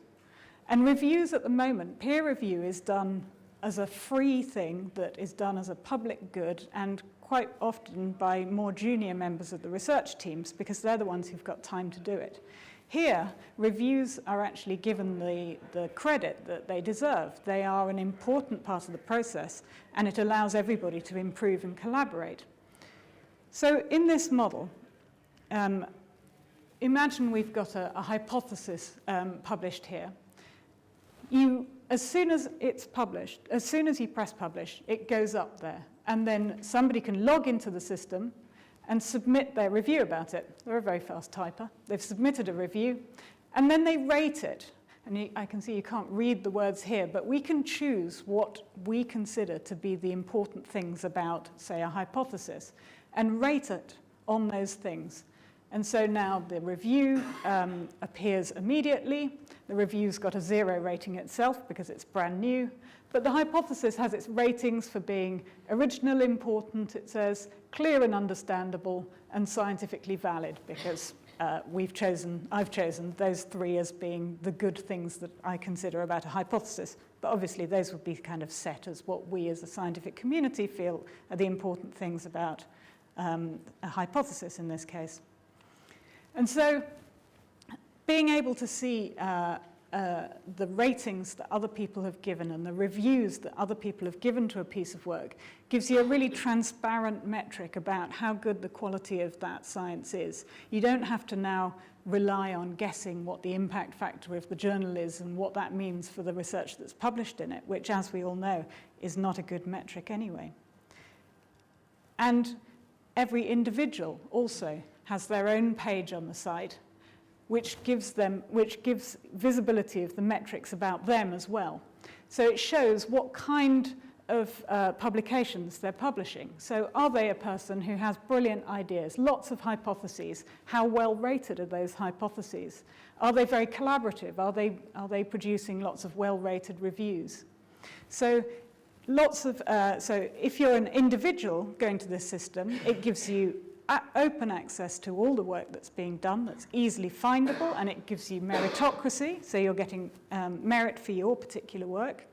And reviews at the moment, peer review is done as a free thing that is done as a public good, and quite often by more junior members of the research teams, because they're the ones who've got time to do it. Here, reviews are actually given the credit that they deserve. They are an important part of the process, and it allows everybody to improve and collaborate. So in this model, imagine we've got a hypothesis published here. As soon as it's published, as soon as you press publish, it goes up there. And then somebody can log into the system and submit their review about it. They're a very fast typer. They've submitted a review, and then they rate it. And I can see you can't read the words here, but we can choose what we consider to be the important things about, say, a hypothesis, and rate it on those things. And so now the review appears immediately. The review's got a 0 rating itself because it's brand new. But the hypothesis has its ratings for being original, important, it says, clear and understandable, and scientifically valid, because I've chosen those 3 as being the good things that I consider about a hypothesis. But obviously those would be kind of set as what we as a scientific community feel are the important things about a hypothesis in this case. And so being able to see the ratings that other people have given and the reviews that other people have given to a piece of work gives you a really transparent metric about how good the quality of that science is. You don't have to now rely on guessing what the impact factor of the journal is and what that means for the research that's published in it, which, as we all know, is not a good metric anyway. And every individual also has their own page on the site, which gives visibility of the metrics about them as well. So it shows what kind of publications they're publishing. So are they a person who has brilliant ideas, lots of hypotheses? How well rated are those hypotheses? Are they very collaborative? Are they producing lots of well-rated reviews? So so if you're an individual going to this system, it gives you open access to all the work that's being done that's easily findable, and it gives you meritocracy, so you're getting merit for your particular work.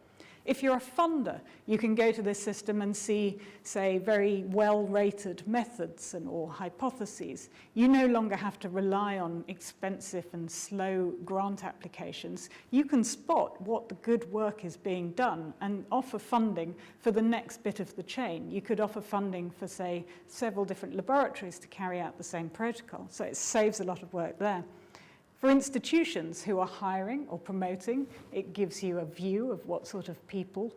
If you're a funder, you can go to this system and see, say, very well-rated methods or hypotheses. You no longer have to rely on expensive and slow grant applications. You can spot what the good work is being done and offer funding for the next bit of the chain. You could offer funding for, say, several different laboratories to carry out the same protocol, so it saves a lot of work there. For institutions who are hiring or promoting, it gives you a view of what sort of people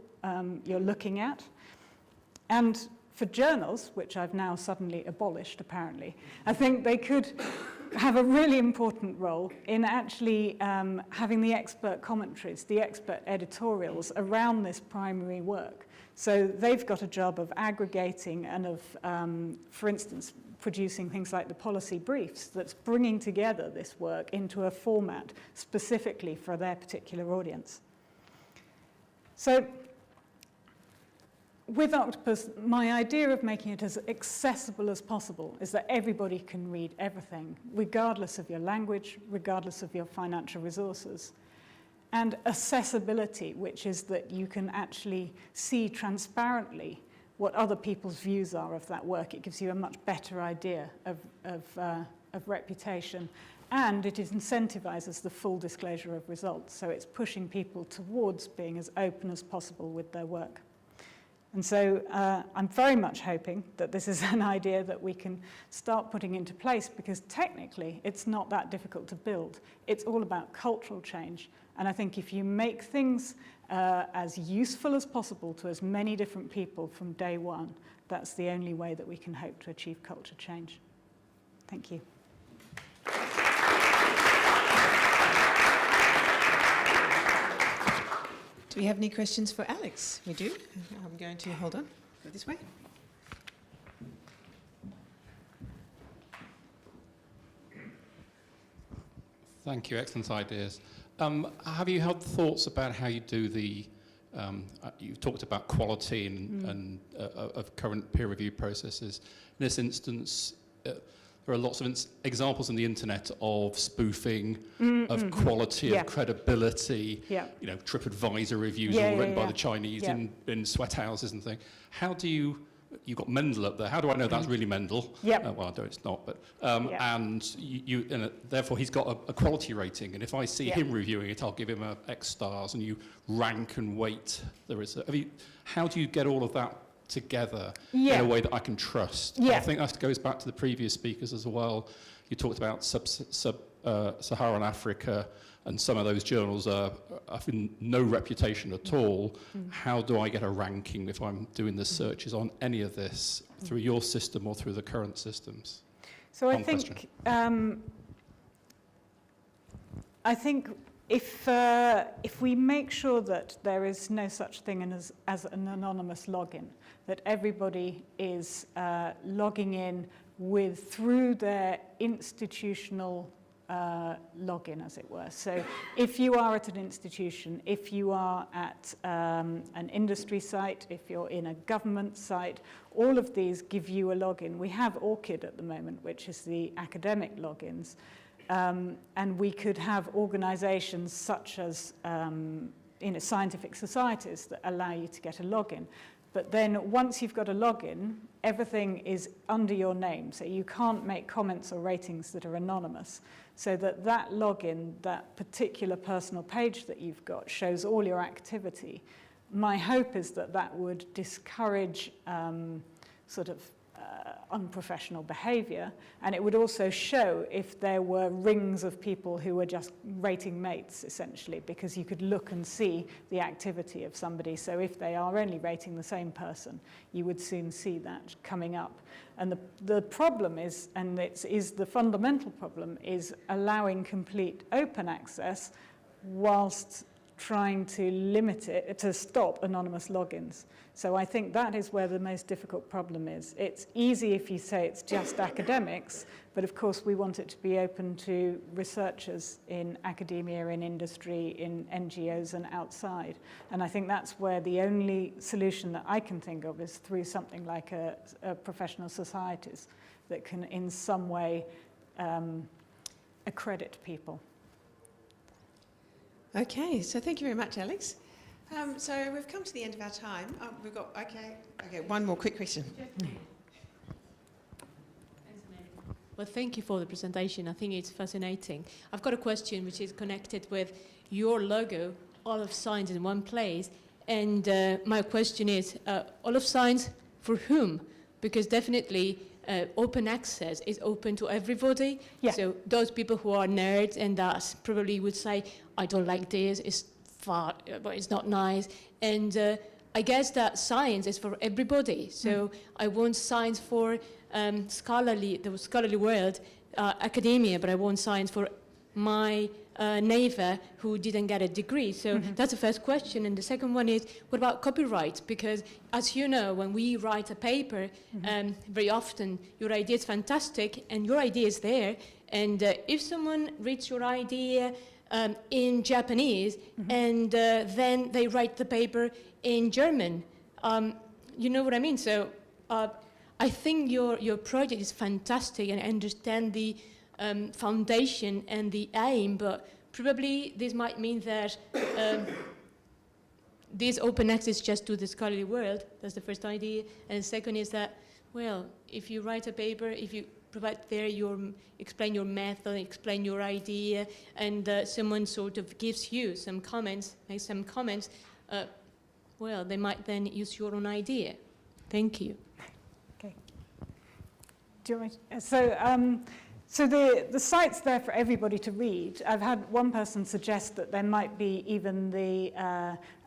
you're looking at. And for journals, which I've now suddenly abolished apparently, I think they could have a really important role in actually having the expert commentaries, the expert editorials around this primary work. So they've got a job of aggregating and of, for instance, producing things like the policy briefs that's bringing together this work into a format specifically for their particular audience. So with Octopus, my idea of making it as accessible as possible is that everybody can read everything, regardless of your language, regardless of your financial resources. And accessibility, which is that you can actually see transparently what other people's views are of that work. It gives you a much better idea of reputation, and it incentivizes the full disclosure of results. So it's pushing people towards being as open as possible with their work. And so I'm very much hoping that this is an idea that we can start putting into place, because technically it's not that difficult to build. It's all about cultural change. And I think if you make things as useful as possible to as many different people from day one, that's the only way that we can hope to achieve culture change. Thank you. Do we have any questions for Alex? We do. I'm going to, hold on, go this way. Thank you, excellent ideas. Have you had thoughts about how you do the, you've talked about quality and of current peer review processes. In this instance, there are lots of examples on the internet of spoofing, of quality, of credibility, you know, TripAdvisor reviews all written by the Chinese in sweat houses and things. How do you've got Mendel up there, how do I know that's really Mendel? Well, I know it's not, but, and therefore he's got a quality rating, and if I see him reviewing it, I'll give him X stars, and you rank and weight the research. How do you get all of that together in a way that I can trust? I think that goes back to the previous speakers as well. You talked about Sub-Saharan Africa, and some of those journals have no reputation at all. How do I get a ranking if I'm doing the searches on any of this through your system or through the current systems? So I think if we make sure that there is no such thing as an anonymous login, that everybody is logging in through their institutional login, as it were. So if you are at an institution, if you are at an industry site, if you're in a government site, all of these give you a login. We have ORCID at the moment, which is the academic logins. And we could have organizations such as scientific societies that allow you to get a login. But then once you've got a login, everything is under your name. So you can't make comments or ratings that are anonymous. So that login, that particular personal page that you've got, shows all your activity. My hope is that would discourage unprofessional behavior, and it would also show if there were rings of people who were just rating mates, essentially, because you could look and see the activity of somebody. So if they are only rating the same person, you would soon see that coming up. And the problem is, and it is the fundamental problem, is allowing complete open access whilst trying to limit it, to stop anonymous logins. So I think that is where the most difficult problem is. It's easy if you say it's just academics, but of course we want it to be open to researchers in academia, in industry, in NGOs and outside. And I think that's where the only solution that I can think of is through something like a professional societies that can in some way accredit people. Okay, so thank you very much, Alex. So we've come to the end of our time. We've got, one more quick question. Well, thank you for the presentation. I think it's fascinating. I've got a question which is connected with your logo, all of science in one place. And my question is, all of science for whom? Because definitely open access is open to everybody. Yeah. So those people who are nerds and that probably would say, I don't like this, it's far, but it's not nice. And I guess that science is for everybody. So I want science for the scholarly world, academia, but I want science for my neighbor who didn't get a degree. So that's the first question. And the second one is, what about copyright? Because as you know, when we write a paper, very often your idea is fantastic and your idea is there. And if someone reads your idea in Japanese and then they write the paper in German, you know what I mean? So I think your project is fantastic, and I understand the foundation and the aim, but probably this might mean that this open access just to the scholarly world. That's the first idea. And the second is that, well, if you write a paper, if you provide there explain your method, explain your idea, and someone sort of gives you some comments, makes some comments, well, they might then use your own idea. Thank you. Okay. Do you want me to, so the site's there for everybody to read. I've had one person suggest that there might be even the,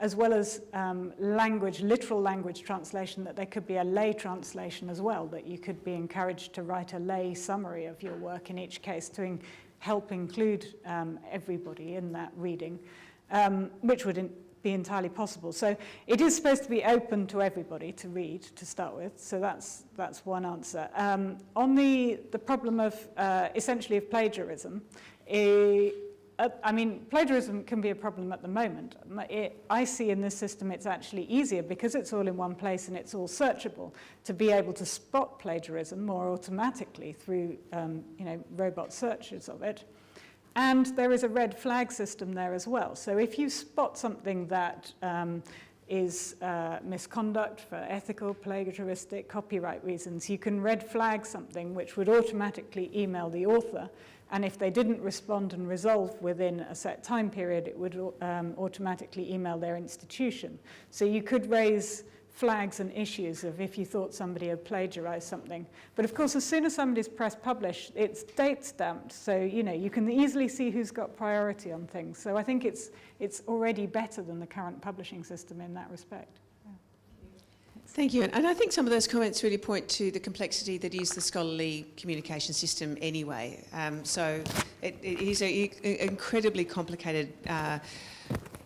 as well as literal language translation, that there could be a lay translation as well, that you could be encouraged to write a lay summary of your work in each case to help include everybody in that reading, which would be entirely possible. So it is supposed to be open to everybody to read, to start with. So that's one answer. On the problem of essentially of plagiarism, I mean, plagiarism can be a problem at the moment. I see in this system it's actually easier because it's all in one place and it's all searchable to be able to spot plagiarism more automatically through robot searches of it. And there is a red flag system there as well. So if you spot something that is misconduct for ethical, plagiaristic, copyright reasons, you can red flag something which would automatically email the author. And if they didn't respond and resolve within a set time period, it would automatically email their institution. So you could raise flags and issues of if you thought somebody had plagiarized something. But of course, as soon as somebody's pressed publish, it's date stamped. So, you can easily see who's got priority on things. So I think it's already better than the current publishing system in that respect. Yeah. Thank you. And I think some of those comments really point to the complexity that is the scholarly communication system anyway. So it is an incredibly complicated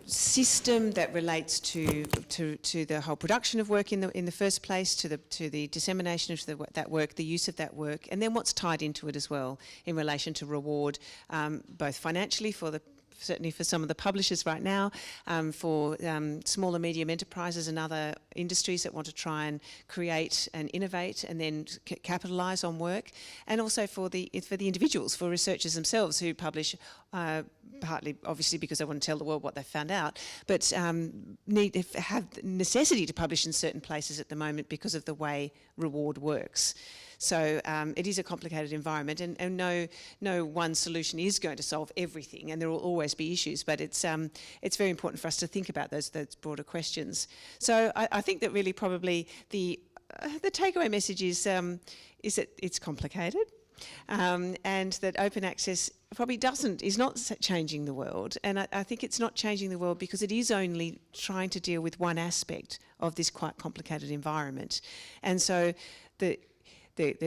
system that relates to the whole production of work in the first place, to the dissemination of that work, the use of that work, and then what's tied into it as well in relation to reward, both financially certainly for some of the publishers right now, for small and medium enterprises and other industries that want to try and create and innovate and then capitalise on work, and also for the individuals, for researchers themselves who publish partly obviously because they want to tell the world what they've found out, but have necessity to publish in certain places at the moment because of the way reward works. So it is a complicated environment, and no one solution is going to solve everything, and there will always be issues. But it's very important for us to think about those broader questions. So I think that really probably the takeaway message is that it's complicated, and that open access probably is not changing the world. And I think it's not changing the world because it is only trying to deal with one aspect of this quite complicated environment, and so the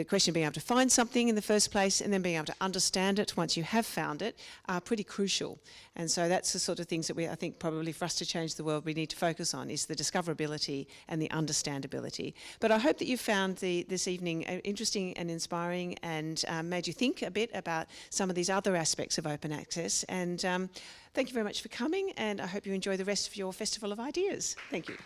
question of being able to find something in the first place and then being able to understand it once you have found it are pretty crucial. And so that's the sort of things that I think probably for us to change the world we need to focus on, is the discoverability and the understandability. But I hope that you found this evening interesting and inspiring and made you think a bit about some of these other aspects of open access. And thank you very much for coming, and I hope you enjoy the rest of your Festival of Ideas. Thank you.